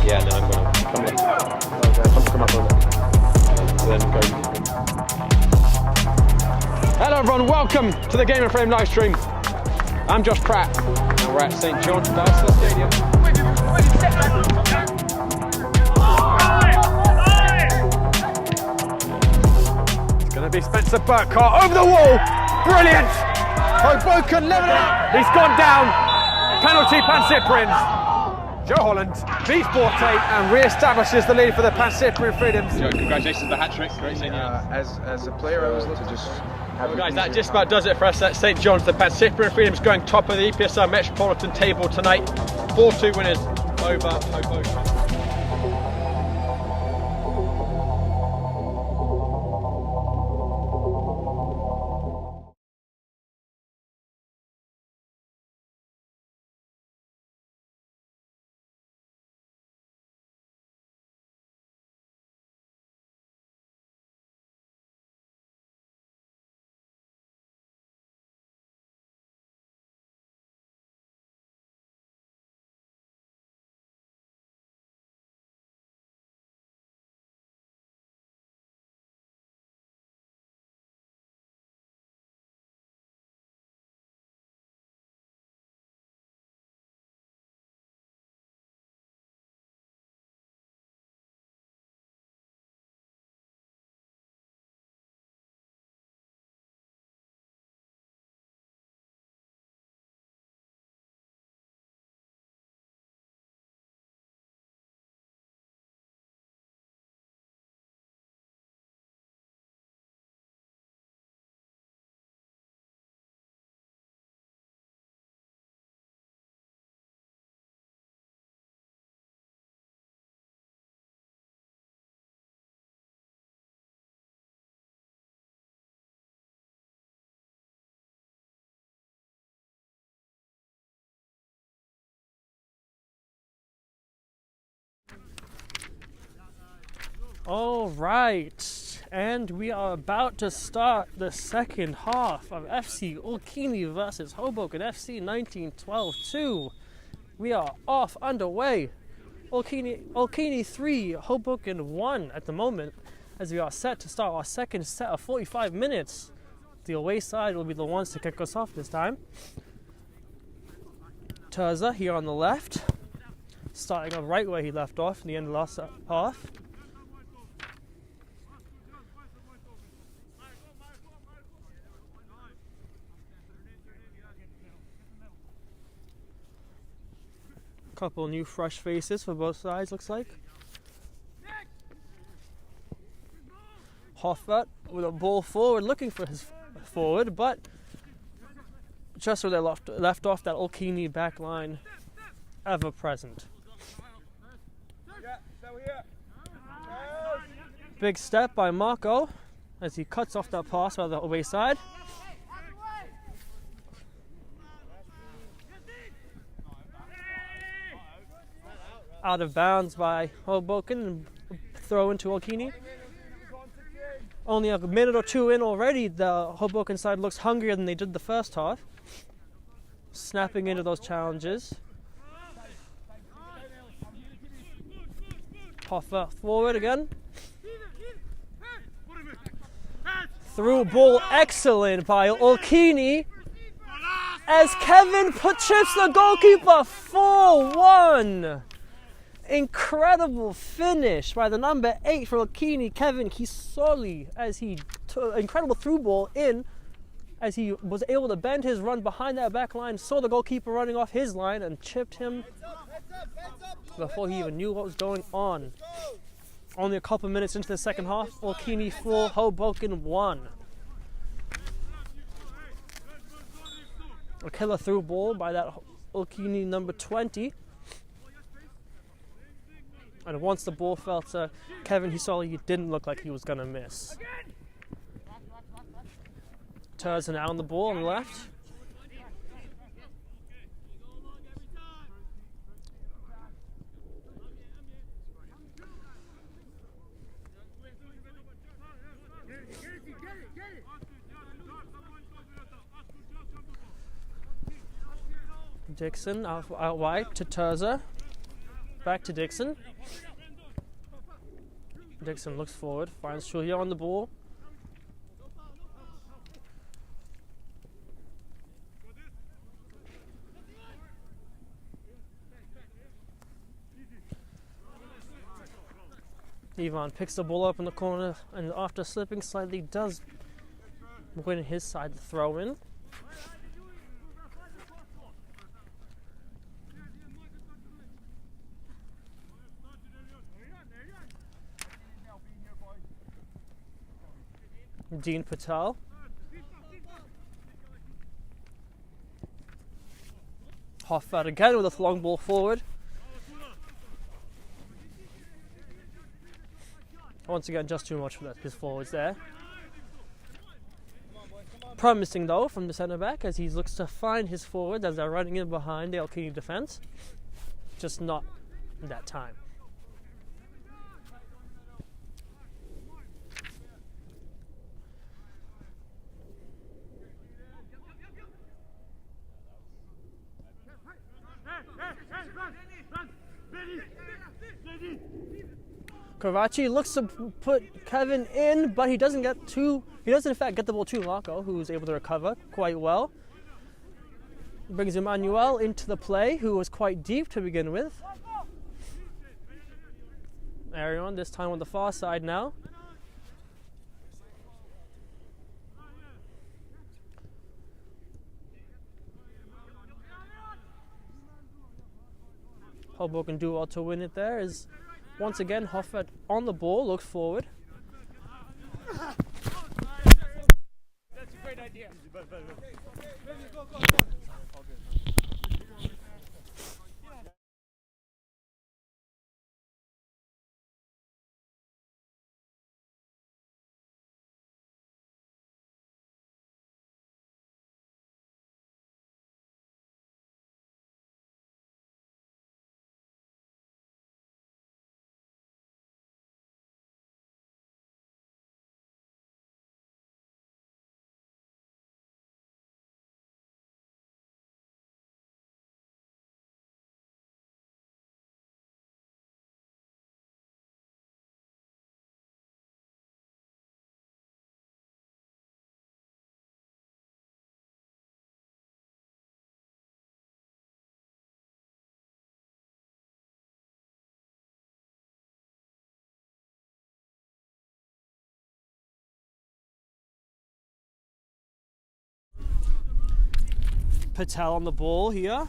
Yeah, and then I'm going to come up a little bit. So then go. Hello everyone, welcome to the Game in Frame live stream. I'm Josh Pratt, and we're at St John's Stadium. It's going to be Spencer Burkhart over the wall. Brilliant! Hoboken level it up. He's gone down. Penalty Pan-Cyprians. Joe Holland beats Borte and re-establishes the lead for the Pan-Cyprian Freedoms. Joe, congratulations on the hat-trick. Great seeing you. As a player, I was to just have Well guys, that just about does it for us at St John's. The Pan-Cyprian Freedoms going top of the EPSR Metropolitan table tonight. 4-2 winners over Hoboken. All right, and we are about to start the second half of FC Ulqini versus Hoboken FC 1912-2. We are off underway. Ulqini 3, Hoboken 1 at the moment, as we are set to start our second set of 45 minutes. The away side will be the ones to kick us off this time. Terza here on the left, starting on right where he left off in the end of the last half. Couple new fresh faces for both sides, looks like. Hoffert with a ball forward, looking for his forward, but just where they left off, that Ulqini back line, ever present. Big step by Marco as he cuts off that pass by the away side. Out of bounds by Hoboken and throw into Ulqini. Only a minute or two in already, the Hoboken side looks hungrier than they did the first half. Snapping into those challenges. Hoffer forward again. Through ball, excellent by Ulqini. As Kevin chips the goalkeeper, 4-1. Incredible finish by the number 8 for Ulqini, Kevin Kisoli, as he took incredible through ball in, as he was able to bend his run behind that back line, saw the goalkeeper running off his line and chipped him before he even knew what was going on. Only a couple minutes into the second half, Ulqini 4, Hoboken 1. A killer through ball by that Ulqini number 20. And once the ball fell to Kevin Hisoli, he didn't look like he was going to miss. Terza now on the ball on the left. Dixon out wide to Terza. Back to Dixon. Dixon looks forward, finds Shulia on the ball. Ivan picks the ball up in the corner and after slipping slightly does win his side the throw in. Dean Patel. Hoffert again with a long ball forward. Once again, just too much for his forwards there. Promising though from the centre back as he looks to find his forward as they're running in behind the Ulqini defence. Just not that time. Karachi looks to put Kevin in, but he doesn't in fact get the ball to Marco, who's able to recover quite well. Brings Emmanuel into the play, who was quite deep to begin with. Arion, this time on the far side now. Hoboken do well to win it there as once again Hoffert on the ball, looks forward. That's a great idea. Patel on the ball here.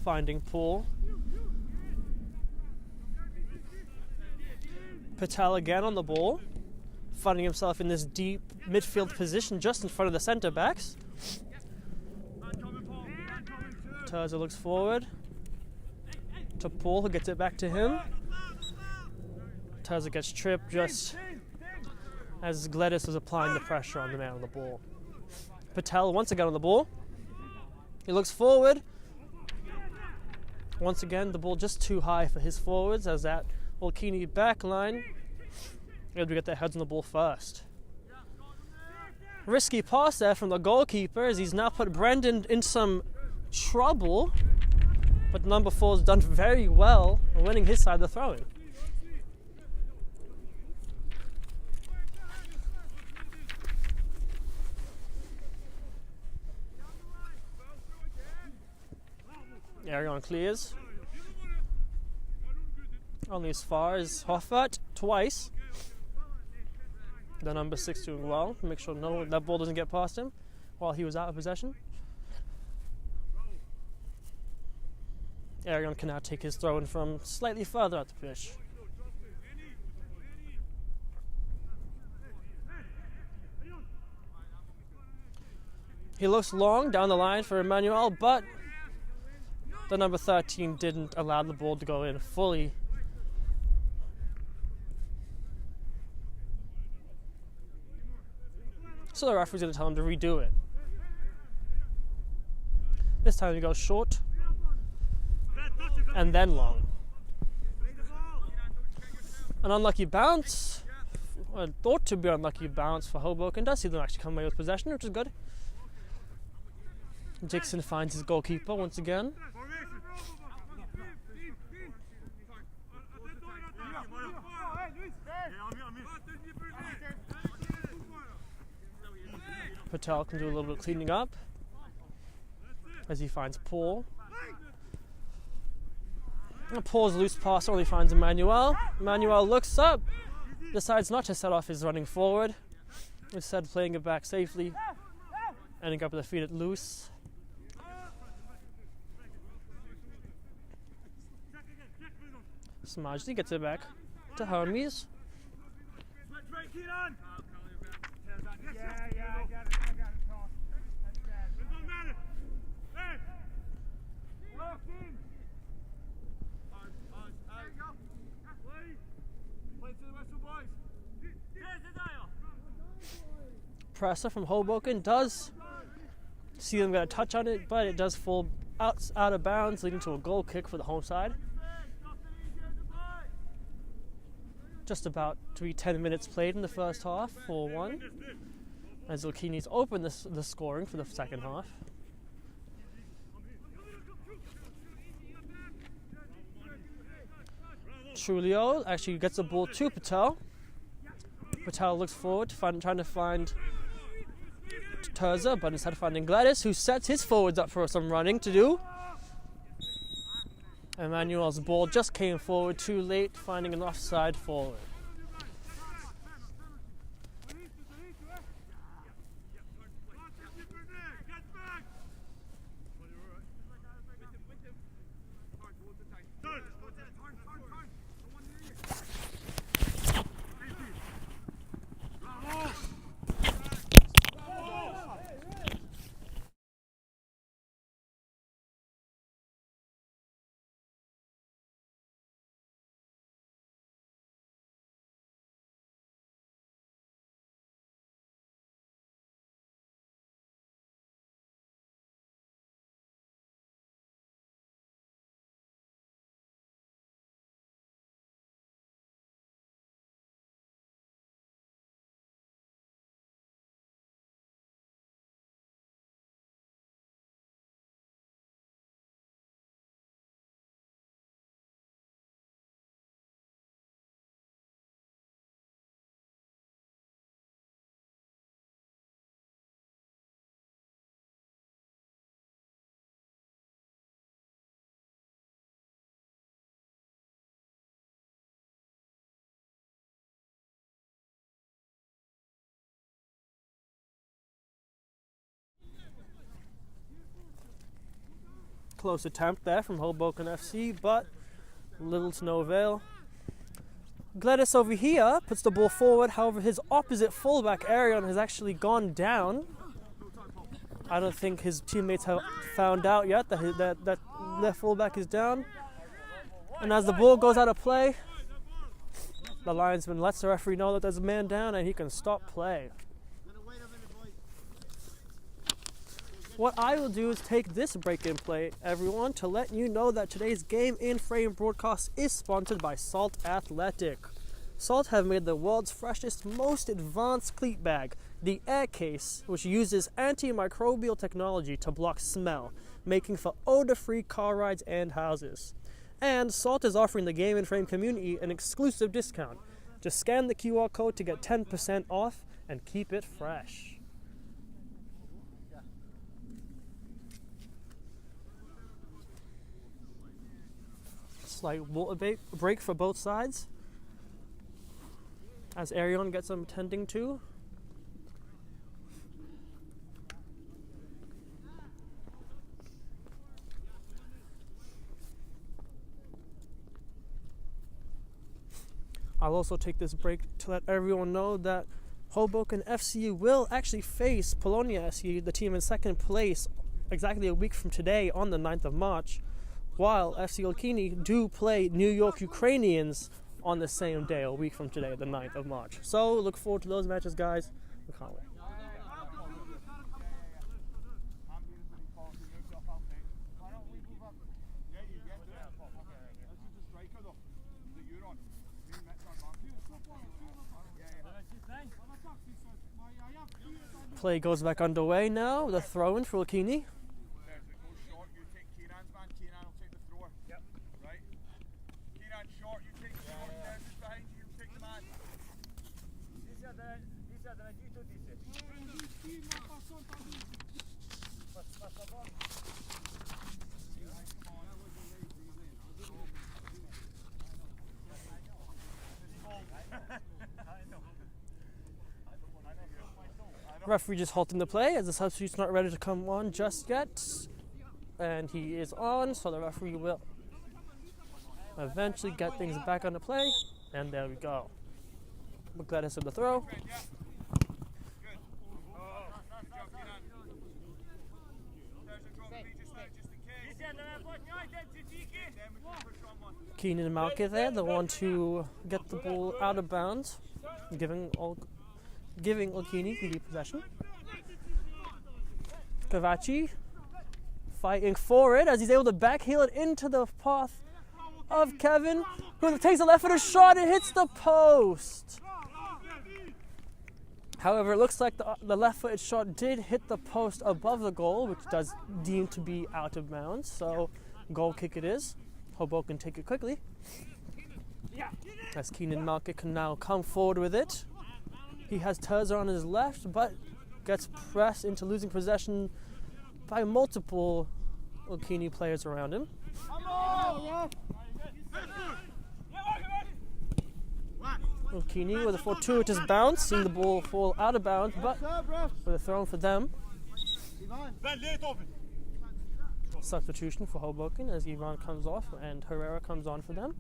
Finding Paul. Patel again on the ball. Finding himself in this deep midfield position just in front of the centre backs. Terza looks forward to Paul, who gets it back to him. Terza gets tripped just as Gledis is applying the pressure on the man on the ball. Patel once again on the ball. He looks forward. Once again, the ball just too high for his forwards as that Ulqini back line able to get their heads on the ball first. Risky pass there from the goalkeeper as he's now put Brendan in some trouble, but number 4's done very well winning his side of the throw-in. Arion clears. Only as far as Hoffert twice. The number 6 doing well to make sure that ball doesn't get past him while he was out of possession. Arion can now take his throw in from slightly further out the pitch. He looks long down the line for Emmanuel, but the number 13 didn't allow the ball to go in fully. So the referee's going to tell him to redo it. This time he goes short and then long. An unlucky bounce. Thought to be an unlucky bounce for Hoboken. Does see them actually come away with possession, which is good. Dixon finds his goalkeeper once again. Patel can do a little bit of cleaning up as he finds Paul. And Paul's loose pass only finds Emmanuel. Emmanuel looks up, decides not to set off his running forward, instead playing it back safely, ending up with the feet at loose. Smajdi gets it back to Hermes. Presser from Hoboken does see them get a touch on it, but it does fall out of bounds, leading to a goal kick for the home side. Just about to be 10 minutes played in the first half, 4-1, as Ulqini's opened the scoring for the second half. Trulio actually gets the ball to Patel. Patel looks forward, trying to find Terza, but instead of finding Gladys, who sets his forwards up for some running to do. Emmanuel's ball just came forward too late, finding an offside forward. close attempt there from Hoboken FC, but little to no avail. Gladys over here puts the ball forward, however his opposite fullback Arion has actually gone down. I don't think his teammates have found out yet that their fullback is down. And as the ball goes out of play, the linesman lets the referee know that there's a man down and he can stop play. What I will do is take this break in play, everyone, to let you know that today's Game in Frame broadcast is sponsored by Salt Athletic. Salt have made the world's freshest, most advanced cleat bag, the Air Case, which uses antimicrobial technology to block smell, making for odor-free car rides and houses. And Salt is offering the Game in Frame community an exclusive discount. Just scan the QR code to get 10% off and keep it fresh. Slight water break for both sides as Arion gets some tending to. I'll also take this break to let everyone know that Hoboken FC will actually face Polonia SC, the team in second place, exactly a week from today on the 9th of March. While FC Ulqini do play New York Ukrainians on the same day, a week from today, the 9th of March. So look forward to those matches, guys. We can't wait. Play goes back underway now with a throw-in for Ulqini. Referee just halting the play as the substitute's not ready to come on just yet. And he is on, so the referee will eventually get things back on the play. And there we go. Gladys of the throw. Keenan and Malke there, the one to get the ball out of bounds, giving Ulqini the possession. Cavaci fighting for it as he's able to backheel it into the path of Kevin, who takes a left-footed shot and hits the post. However, it looks like the left-footed shot did hit the post above the goal, which does deem to be out of bounds. So, goal kick it is. Hoboken take it quickly. As Keenan Malke can now come forward with it. He has Terza on his left, but gets pressed into losing possession by multiple Ulqini players around him. Ulqini with a fortuitous bounce, seeing the ball fall out of bounds, but with a throw for them. Substitution for Hoboken as Ivan comes off and Herrera comes on for them.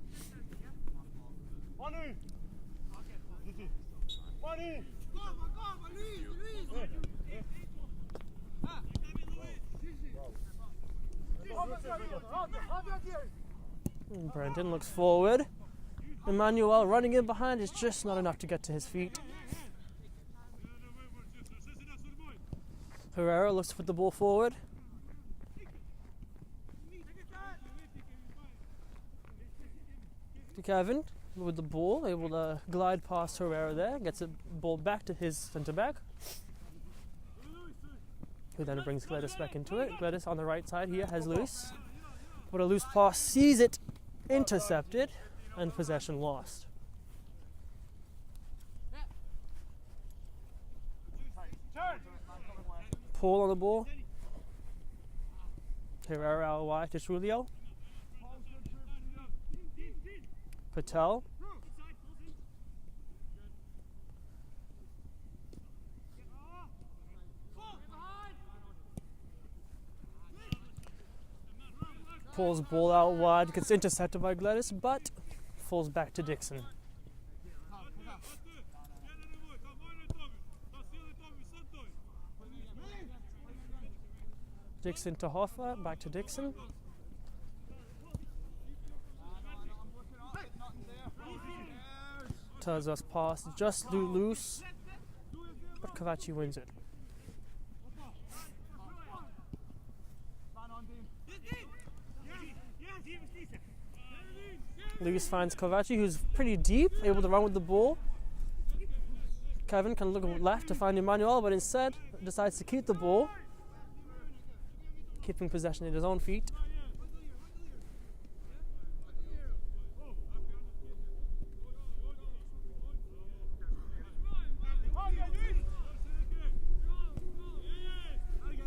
Brendan looks forward. Emmanuel running in behind is just not enough to get to his feet. Herrera looks to put the ball forward. Kevin with the ball, able to glide past Herrera there, gets the ball back to his centre back, who then brings Gladys back into it. Gladys on the right side here has Luis, but a loose pass sees it intercepted and possession lost. Paul on the ball. Herrera out wide to Trulio. Patel. pulls ball out wide, gets intercepted by Gladys, but falls back to Dixon. Dixon to Hoffa, back to Dixon. Turza's pass just loose, but Kovaci wins it. Luis finds Kovaci, who's pretty deep, able to run with the ball. Kevin can look left to find Emmanuel, but instead decides to keep the ball, keeping possession at his own feet.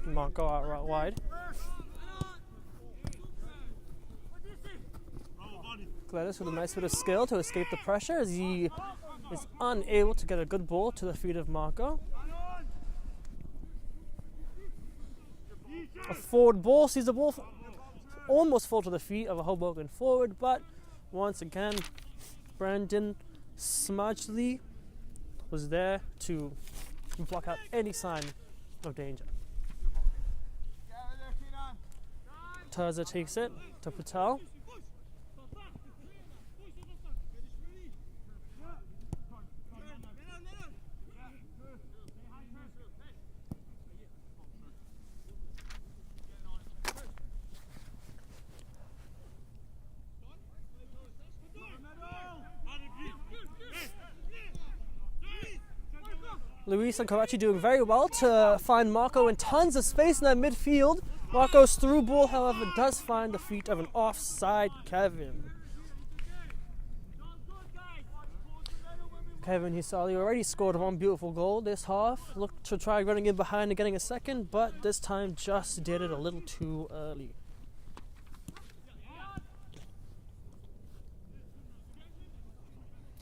Marco out right wide. Gladys with a nice bit of skill to escape the pressure as he is unable to get a good ball to the feet of Marco. A forward ball sees the ball almost fall to the feet of a Hoboken forward, but once again, Brandon Smudgley was there to block out any sign of danger. Terza takes it to Patel. Luis and Kovaci doing very well to find Marco in tons of space in that midfield. Marco's through ball, however, does find the feet of an offside Kevin. Kevin Hisali already scored one beautiful goal this half. Looked to try running in behind and getting a second, but this time just did it a little too early.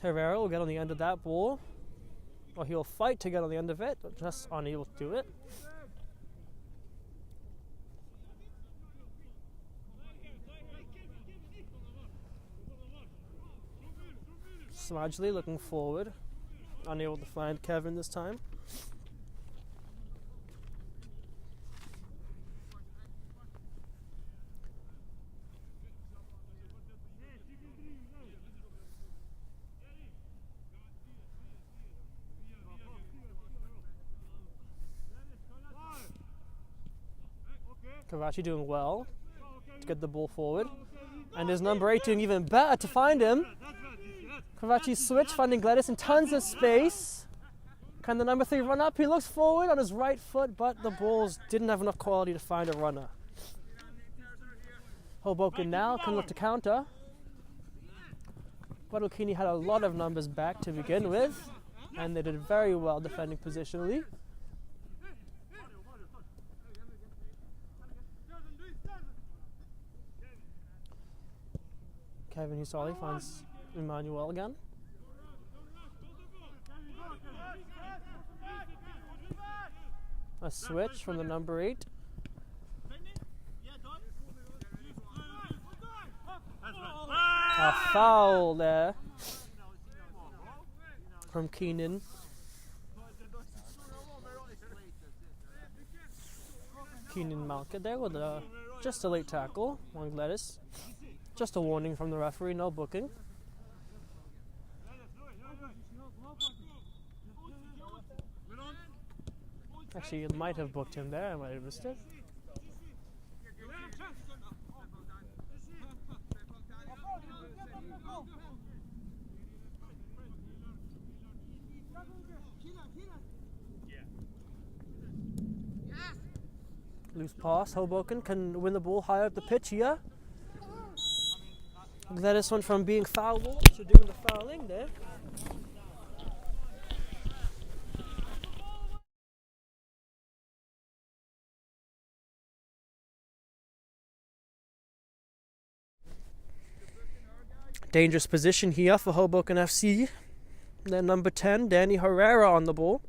Herrera will get on the end of that ball. Or he'll fight to get on the end of it, but just unable to do it. Smudgley looking forward, unable to find Kevin this time. Kovaci doing well to get the ball forward. And his number 8 doing even better to find him. Kovaci switch, finding Gladys in tons of space. Can the number 3 run up? He looks forward on his right foot, but the balls didn't have enough quality to find a runner. Hoboken now can look to counter. But Ulqini had a lot of numbers back to begin with, and they did very well defending positionally. Kevin Hisali finds Emmanuel again. A switch from the number 8. A foul there from Keenan. Keenan Malka there with just a late tackle on Gladys. Just a warning from the referee, no booking. Actually, it might have booked him there, I might have missed it. Loose pass, Hoboken can win the ball higher up the pitch here. Gladys went from being foulable to doing the fouling there. Dangerous position here for Hoboken FC. Then number 10, Danny Herrera on the ball.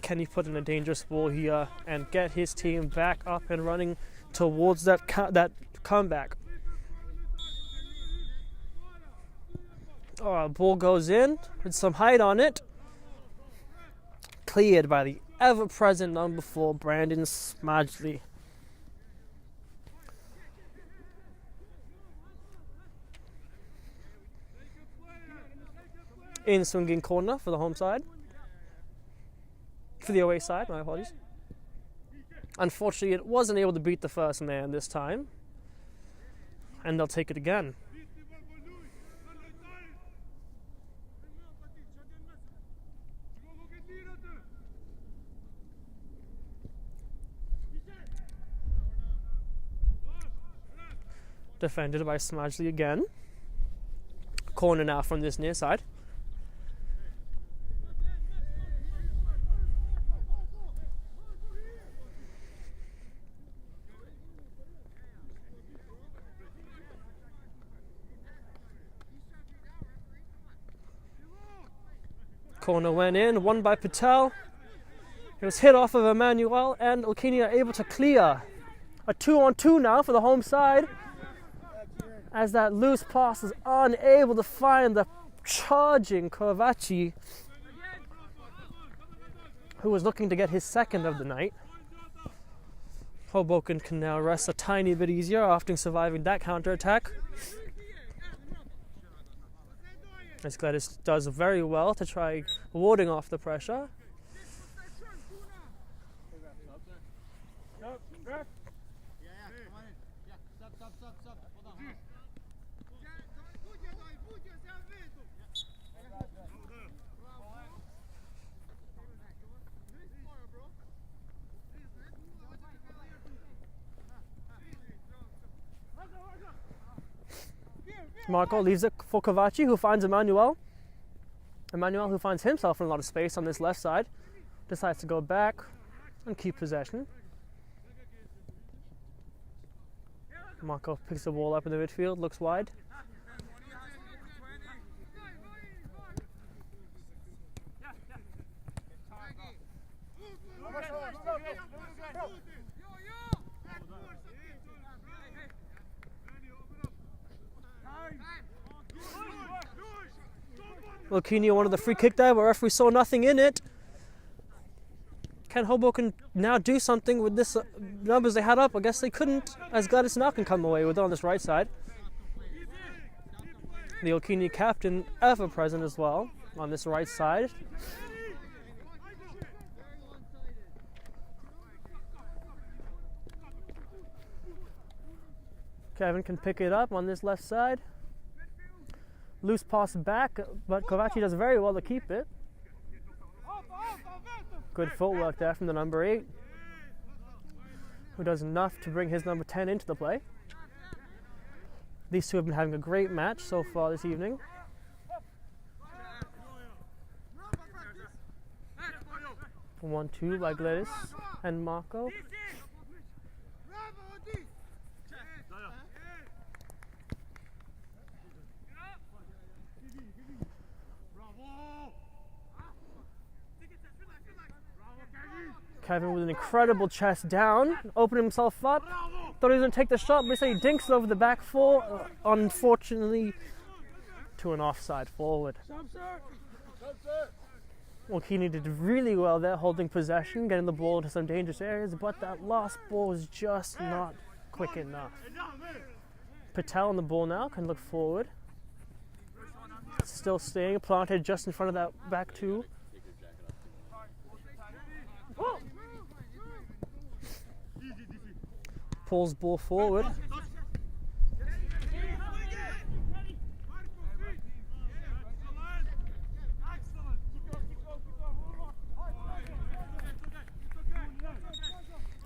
Can he put in a dangerous ball here and get his team back up and running towards that comeback? Oh, ball goes in with some height on it. Cleared by the ever-present number 4, Brandon Smajley. In swinging corner for the home side. For the away side, my apologies. Unfortunately, it wasn't able to beat the first man this time. And they'll take it again. Defended by Smajley again. Corner now from this near side. Corner went in, won by Patel. It was hit off of Emmanuel, and Ulqini are able to clear. A 2-on-2 now for the home side, as that loose pass is unable to find the charging Kovaci, who was looking to get his second of the night. Hoboken can now rest a tiny bit easier after surviving that counter-attack. As Gladys does very well to try warding off the pressure. Marco leaves it for Kovaci, who finds Emmanuel. Emmanuel, who finds himself in a lot of space on this left side, decides to go back and keep possession. Marco picks the ball up in the midfield, looks wide. Ulqini wanted the free kick there, but referee saw nothing in it. Can Hoboken now do something with this numbers they had up? I guess they couldn't, as Gladys now can come away with it on this right side. The Ulqini captain ever present as well on this right side. Kevin can pick it up on this left side. Loose pass back, but Kovaci does very well to keep it. Good footwork there from the number 8, who does enough to bring his number 10 into the play. These two have been having a great match so far this evening. A 1-2 by Gladys and Marco. Kevin with an incredible chest down, opened himself up, thought he was going to take the shot, but he said he dinks it over the back four, unfortunately to an offside forward. Ulqini did really well there, holding possession, getting the ball into some dangerous areas, but that last ball was just not quick enough. Patel on the ball now, can look forward. Still staying planted just in front of that back two. Pulls ball forward.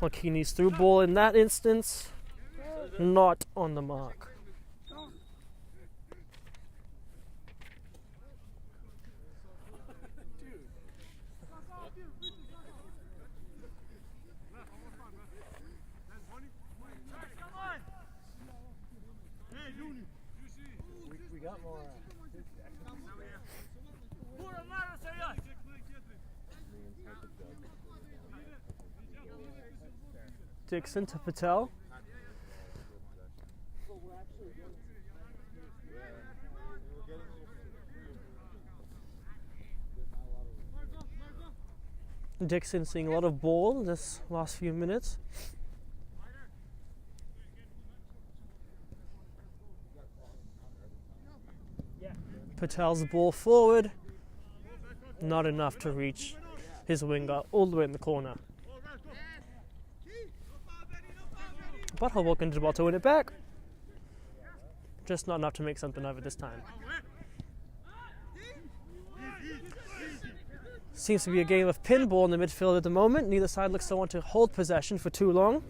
Ulqini's through ball in that instance, not on the mark. Dixon to Patel. Dixon seeing a lot of ball this last few minutes. Patel's ball forward, not enough to reach his winger all the way in the corner. But Hoboken did well to win it back. Just not enough to make something of it this time. Seems to be a game of pinball in the midfield at the moment. Neither side looks to want to hold possession for too long.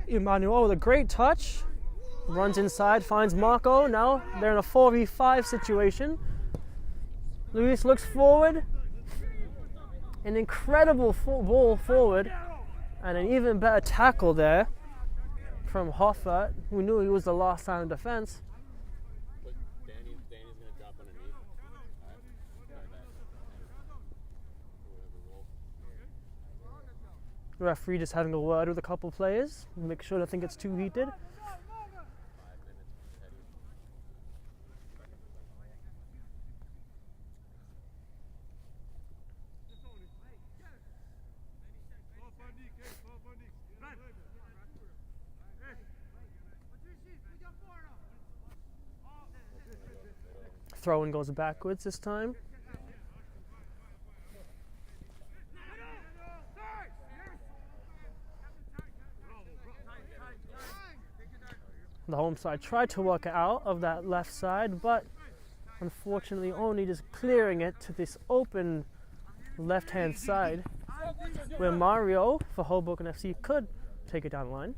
Emmanuel with a great touch. Runs inside, finds Marco. Now they're in a 4v5 situation. Luis looks forward. An incredible ball forward. And an even better tackle there from Hoffert, who knew he was the last line of defense. Danny's going to drop underneath. The referee just having a word with a couple players. Make sure nothing gets too heated. Throw-in goes backwards this time. The home side tried to work out of that left side, but unfortunately only just clearing it to this open left-hand side where Mario for Hoboken FC could take it down the line.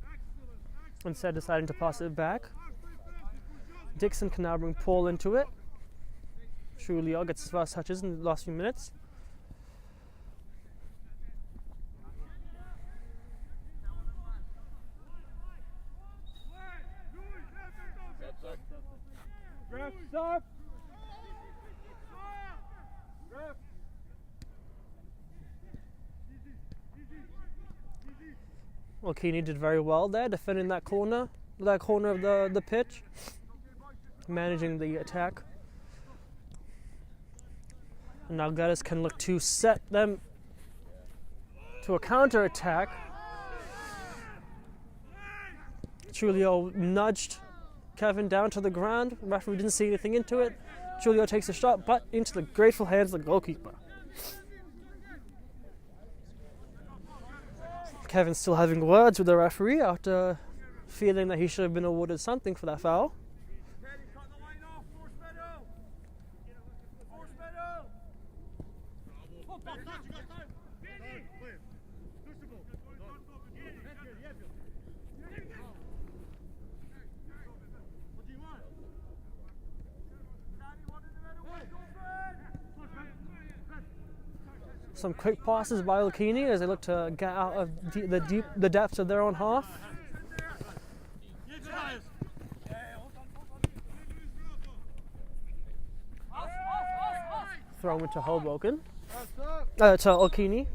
Instead deciding to pass it back. Dixon can now bring Paul into it. Trulio gets his first touches in the last few minutes. Stop! Ulqini did very well there, defending that corner of the pitch, managing the attack. And now Gaddis can look to set them to a counter attack. Trulio nudged Kevin down to the ground. Referee didn't see anything into it. Trulio takes a shot, but into the grateful hands of the goalkeeper. Kevin's still having words with the referee after feeling that he should have been awarded something for that foul. Some quick passes by Ulqini as they look to get out of the depths of their own half. Throw into Hoboken. To Ulqini.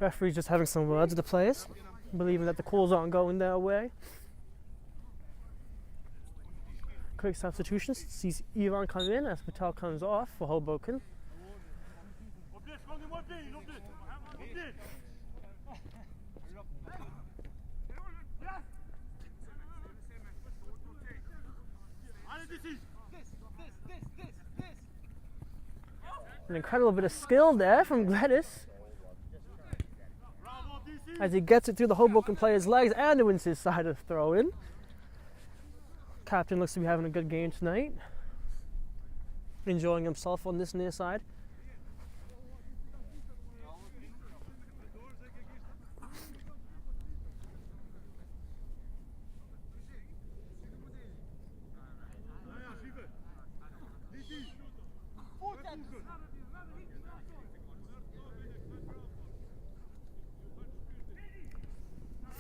Referee's just having some words with the players, believing that the calls aren't going their way. Quick substitution, sees Ivan come in as Patel comes off for Hoboken. An incredible bit of skill there from Gladys as he gets it through the Hoboken player's legs and wins his side of the throw-in. Captain looks to be having a good game tonight, enjoying himself on this near side.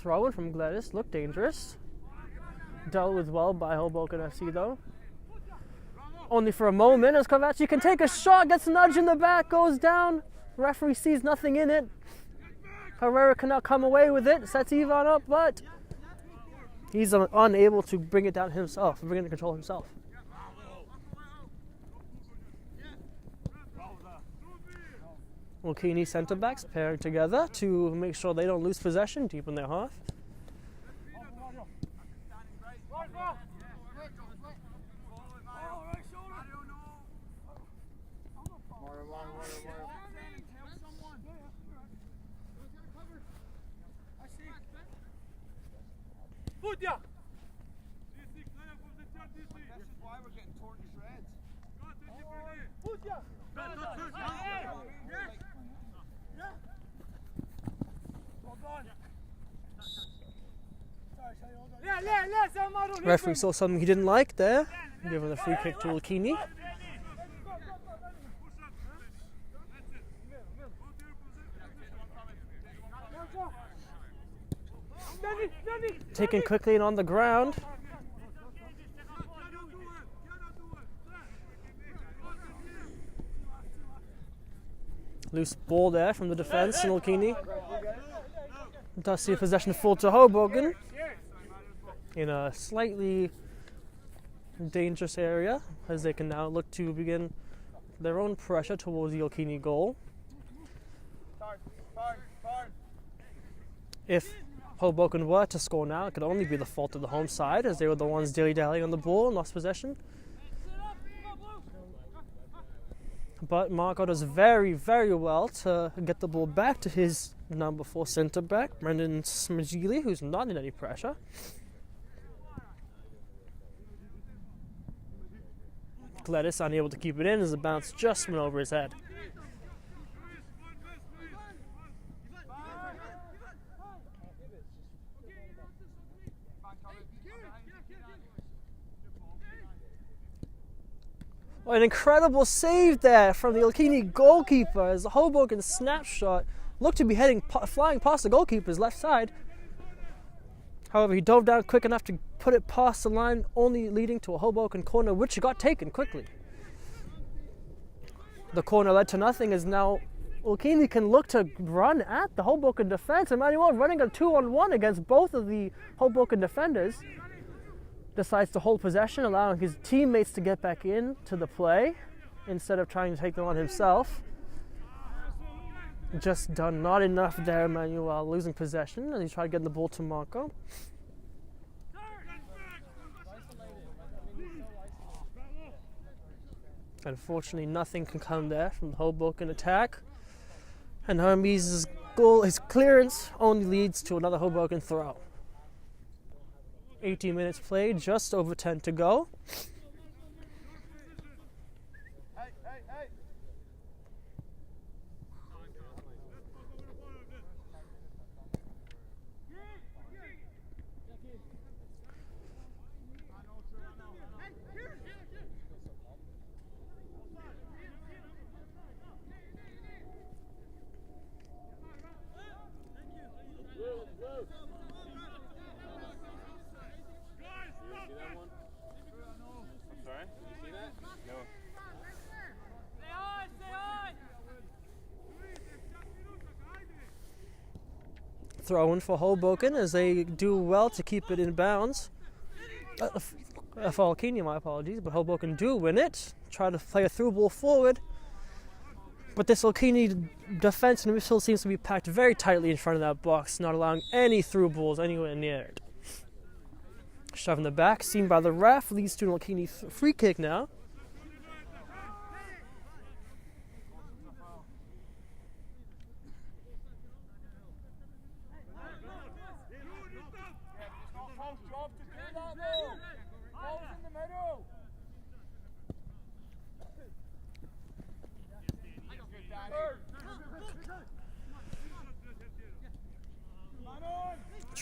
throw-in from Gladys looked dangerous. Dealt with well by Hoboken FC though. Only for a moment as Kovacic can take a shot, gets nudged in the back, goes down. Referee sees nothing in it. Herrera cannot come away with it, sets Ivan up, but he's unable to bring it down himself, bring it to control himself. Ulqini centre-backs pairing together to make sure they don't lose possession deep in their half. Referee saw something he didn't like there, giving the free kick to Ulqini. Taken quickly and on the ground. Loose ball there from the defence, and Ulqini does see a possession fall to Hoboken in a slightly dangerous area, as they can now look to begin their own pressure towards the Ulqini goal. If Hoboken were to score now, it could only be the fault of the home side, as they were the ones dilly-dallying on the ball and lost possession. But Marco does very, very well to get the ball back to his number 4 centre-back, Brendan Smagili, who's not in any pressure. Gladys unable to keep it in as the bounce just went over his head. Oh, an incredible save there from the Ulqini goalkeeper as the Hoboken snapshot looked to be flying past the goalkeeper's left side. However, he dove down quick enough to put it past the line, only leading to a Hoboken corner, which got taken quickly. The corner led to nothing as now Ulqini can look to run at the Hoboken defense. Emmanuel running a 2-on-1 against both of the Hoboken defenders. Decides to hold possession, allowing his teammates to get back into the play instead of trying to take them on himself. Just done not enough there, Emmanuel losing possession, and he tried getting the ball to Marco. Unfortunately, nothing can come there from the Hoboken attack, and Hermes' goal, his clearance, only leads to another Hoboken throw. 18 minutes played, just over 10 to go. Throw in for Hoboken as they do well to keep it in bounds. For Ulqini, my apologies, but Hoboken do win it. Try to play a through ball forward. But this Ulqini defense and midfield seems to be packed very tightly in front of that box, not allowing any through balls anywhere near it. Shove in the back, seen by the ref, leads to an Ulqini free kick now.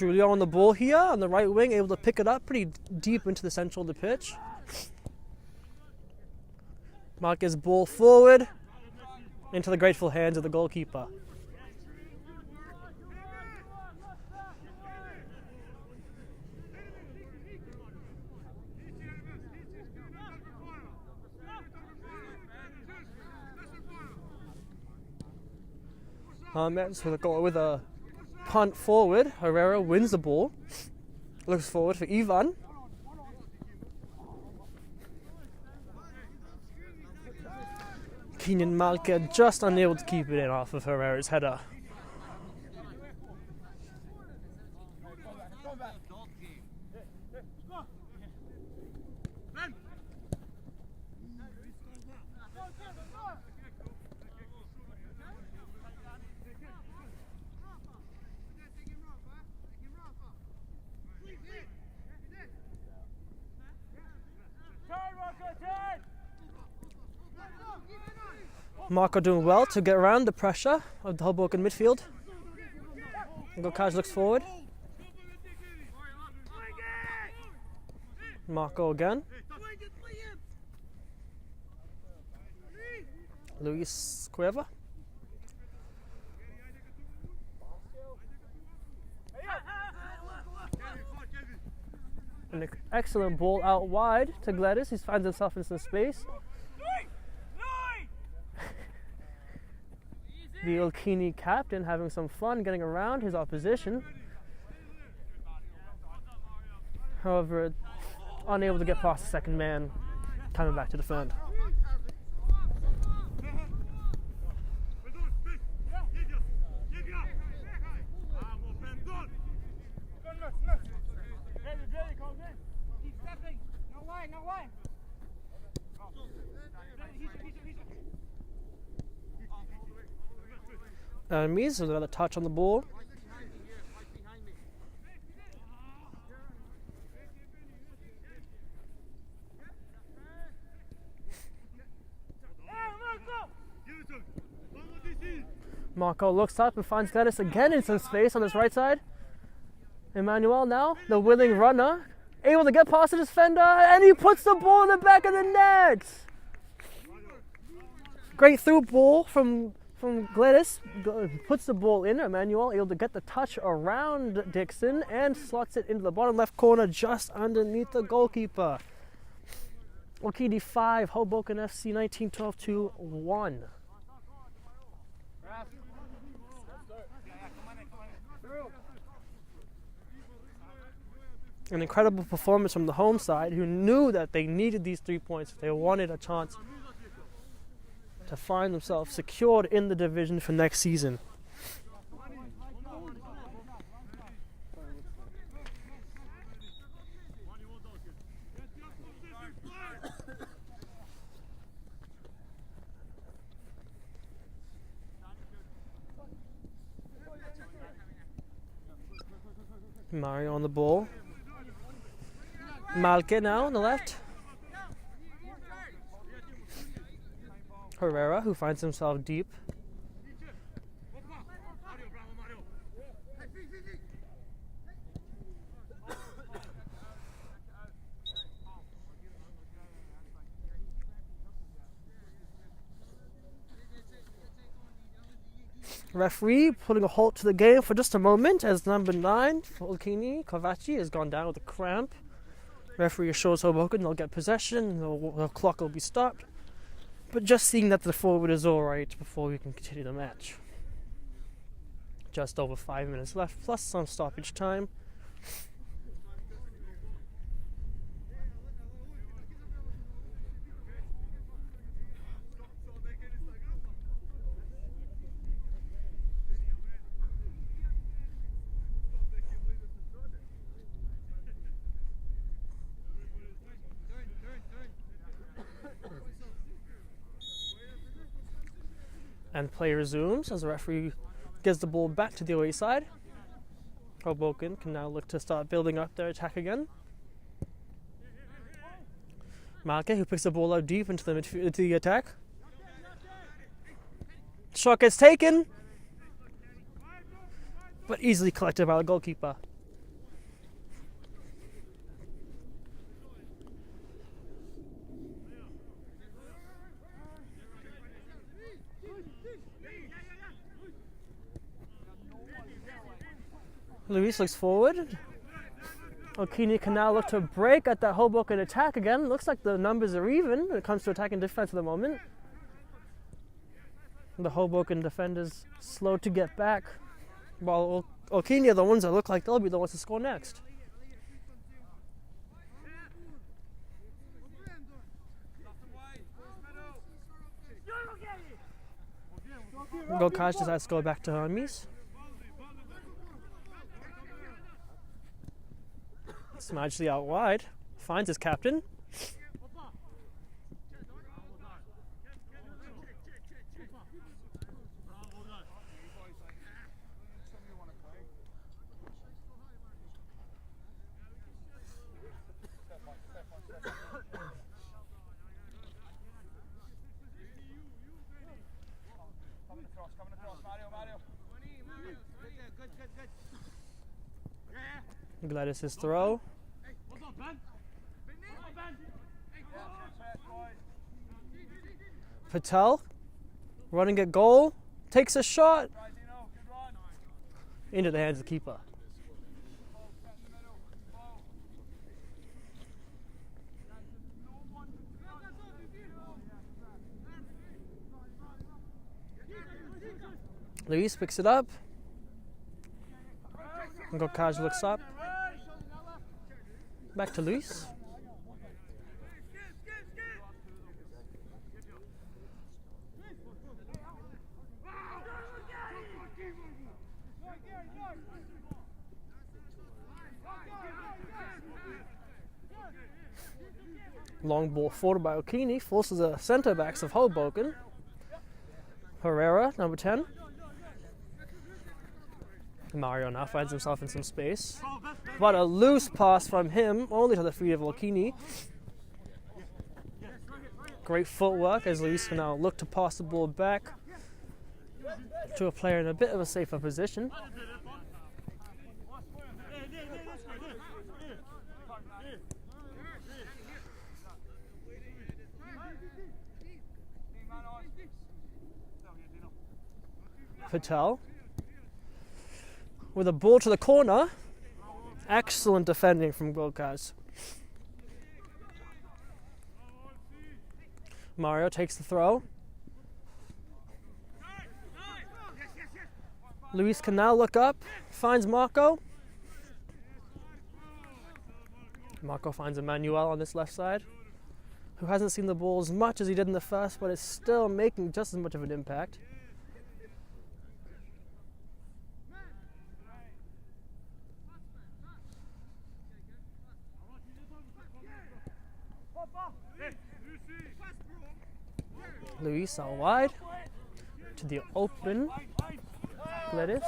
Julio on the ball here on the right wing, able to pick it up pretty deep into the central of the pitch. Marquez ball forward into the grateful hands of the goalkeeper. Mets with a punt forward. Herrera wins the ball. Looks forward for Ivan. Kenyan Malka just unable to keep it in off of Herrera's header. Marco doing well to get around the pressure of the Hoboken midfield. Gokaj looks forward. Marco again. Luis Cueva. An excellent ball out wide to Gladys. He finds himself in some space. The Ulqini captain having some fun getting around his opposition. However, unable to get past the second man, coming back to defend. Mies with another touch on the ball. Marco looks up and finds Gladys again in some space on his right side. Emmanuel now, the willing runner, able to get past the defender, and he puts the ball in the back of the net. Great through ball from Gladys, puts the ball in. Emmanuel able to get the touch around Dixon and slots it into the bottom left corner just underneath the goalkeeper. Ulqini 5, Hoboken FC 19-12-1. An incredible performance from the home side, who knew that they needed these 3 points if they wanted a chance to find themselves secured in the division for next season. Mario on the ball. Malke now on the left. Herrera, who finds himself deep. Referee putting a halt to the game for just a moment as number 9 for Ulqini, Kovaci, has gone down with a cramp. Referee assures Hoboken they'll get possession, the clock will be stopped. But just seeing that the forward is alright before we can continue the match. Just over 5 minutes left, plus some stoppage time. And play resumes as the referee gives the ball back to the away side. Hoboken can now look to start building up their attack again. Malke, who picks the ball out deep into the attack. Shot gets taken, but easily collected by the goalkeeper. Luis looks forward. Ulqini can now look to break at that Hoboken attack again. Looks like the numbers are even when it comes to attack and defense at the moment. The Hoboken defenders slow to get back, while Ulqini are the ones that look like they'll be the ones to score next. Golkaj decides to go back to Hermes. Smajley out wide, finds his captain. Gladys's throw. Patel running at goal, takes a shot into the hands of the keeper. Luis picks it up. Golkaj looks up. Back to Luis. Long ball forward by Ulqini, forces the centre backs of Hoboken. Herrera, number 10. Mario now finds himself in some space. But a loose pass from him, only to the feet of Ulqini. Great footwork as Luis can now look to pass the ball back to a player in a bit of a safer position. Patel with a ball to the corner. Excellent defending from Golkaj. Mario takes the throw. Luis can now look up, finds Marco. Marco finds Emmanuel on this left side, who hasn't seen the ball as much as he did in the first, but is still making just as much of an impact. Luis out wide to the open Gladys,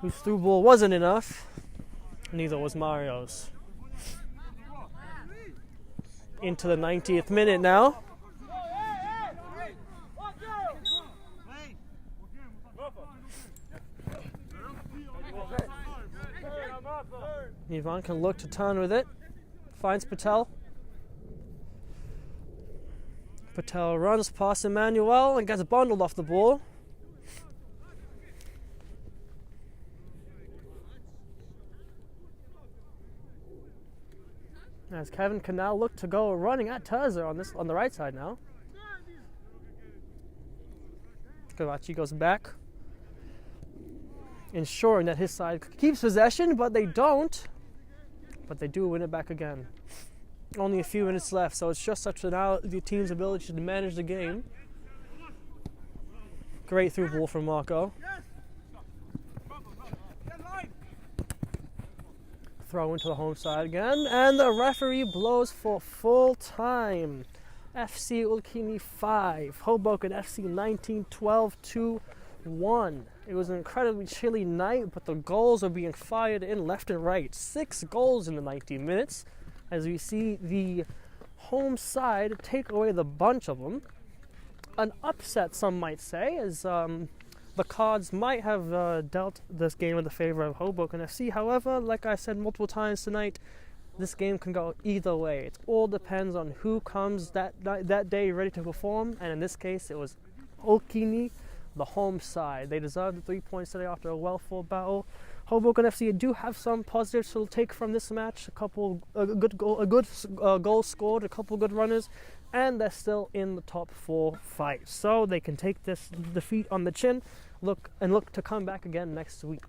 whose through ball wasn't enough, neither was Mario's. Into the 90th minute now. Ivan can look to turn with it, finds Patel. Patel runs past Emmanuel and gets bundled off the ball. As Kevin can now look to go running at Terza on the right side now. Gavachi goes back, ensuring that his side keeps possession, but they don't. But they do win it back again. Only a few minutes left, so it's just up to now the team's ability to manage the game. Great through ball from Marco. Throw into the home side again, and the referee blows for full time. FC Ulqini 5, Hoboken FC 19, 12-1. It was an incredibly chilly night, but the goals are being fired in left and right. 6 goals in the 90 minutes. As we see the home side take away the bunch of them. An upset, some might say, as the cards might have dealt this game in the favor of Hoboken FC. However, like I said multiple times tonight, this game can go either way. It all depends on who comes that day ready to perform, and in this case, it was Ulqini, the home side. They deserved the 3 points today after a well-fought battle. Hoboken FC do have some positives to take from this match. A good goal scored, a couple good runners, and they're still in the top 4 fight. So they can take this defeat on the chin, look to come back again next week.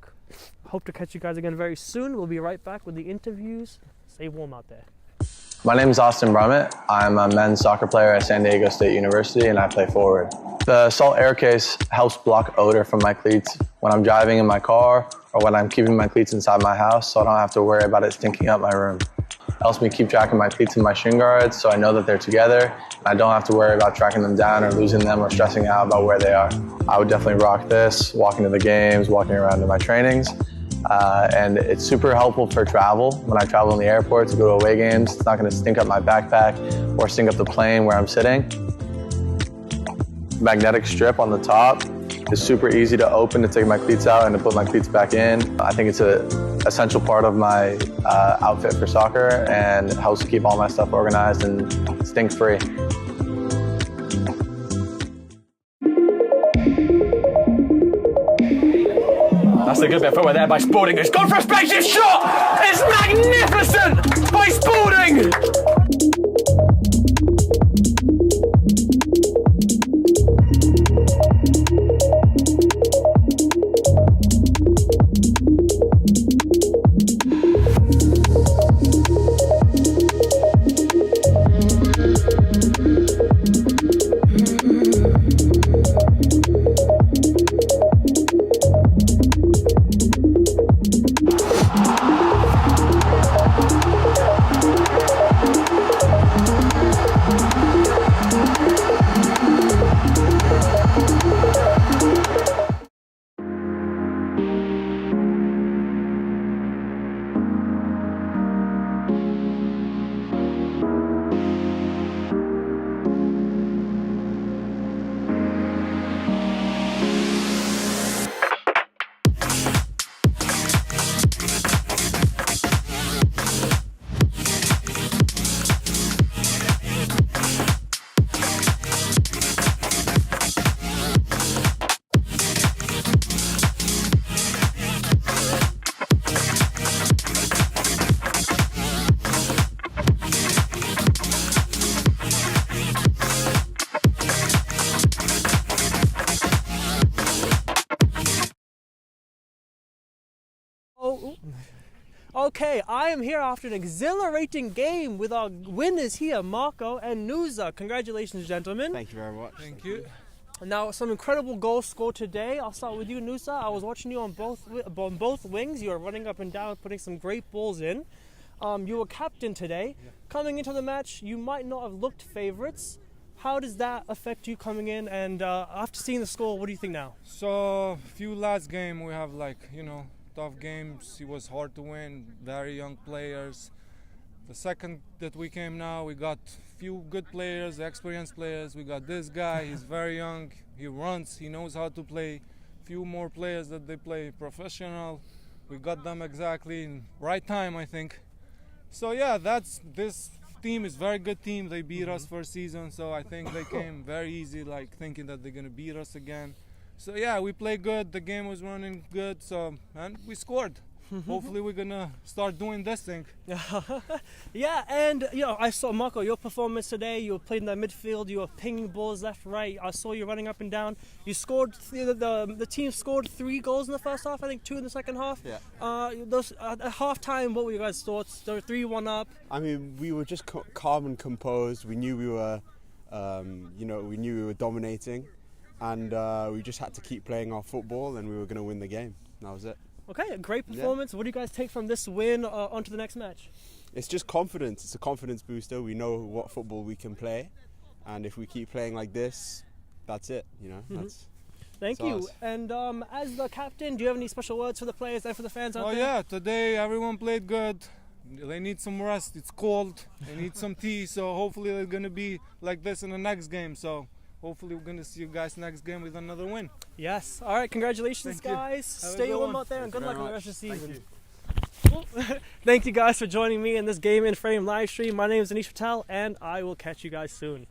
Hope to catch you guys again very soon. We'll be right back with the interviews. Stay warm out there. My name is Austin Brummett. I'm a men's soccer player at San Diego State University, and I play forward. The Salt Air Case helps block odor from my cleats when I'm driving in my car or when I'm keeping my cleats inside my house, so I don't have to worry about it stinking up my room. It helps me keep track of my cleats and my shin guards, so I know that they're together, and I don't have to worry about tracking them down or losing them or stressing out about where they are. I would definitely rock this, walking to the games, walking around to my trainings. And it's super helpful for travel. When I travel in the airport to go to away games, it's not going to stink up my backpack or stink up the plane where I'm sitting. Magnetic strip on the top is super easy to open to take my cleats out and to put my cleats back in. I think it's an essential part of my outfit for soccer and helps keep all my stuff organized and stink-free. That's a good bit of footwork there by Spalding. It's gone for a spaceship shot! It's magnificent by Spalding! Okay, I am here after an exhilarating game with our winners here, Marco and Nusa. Congratulations, gentlemen. Thank you very much. Thank you. Now, some incredible goals scored today. I'll start with you, Nusa. I was watching you on both wings. You were running up and down, putting some great balls in. You were captain today. Yeah. Coming into the match, you might not have looked favourites. How does that affect you coming in? And after seeing the score, what do you think now? So, few last game we have tough games. It was hard to win, very young players. The second that we came now, we got few good players, experienced players. We got this guy, he's very young, he runs, he knows how to play. Few more players that they play professional. We got them exactly in right time, I think. So yeah, this team is very good team. They beat us first season, so I think they came very easy, thinking that they're gonna beat us again. So yeah, we played good, the game was running good, and we scored. Hopefully we're gonna start doing this thing. Yeah, and I saw Marco, your performance today. You played in the midfield, you were pinging balls left, right. I saw you running up and down. You scored, the team scored 3 goals in the first half, I think 2 in the second half. Yeah. At half time, what were your guys' thoughts? They were 3-1 up. I mean, we were just calm and composed. We knew we were, we knew we were dominating. And we just had to keep playing our football and we were going to win the game. That was it. Okay, a great performance. Yeah. What do you guys take from this win onto the next match? It's just confidence. It's a confidence booster. We know what football we can play. And if we keep playing like this, that's it. Thank you. Us. And as the captain, do you have any special words for the players and for the fans out there? Yeah, today everyone played good. They need some rest. It's cold. They need some tea. So hopefully they're going to be like this in the next game. So hopefully we're going to see you guys next game with another win. Yes. All right. Congratulations, guys. Stay warm out there and good luck in the rest of the season. Thank you guys for joining me in this Game in Frame live stream. My name is Anish Patel and I will catch you guys soon.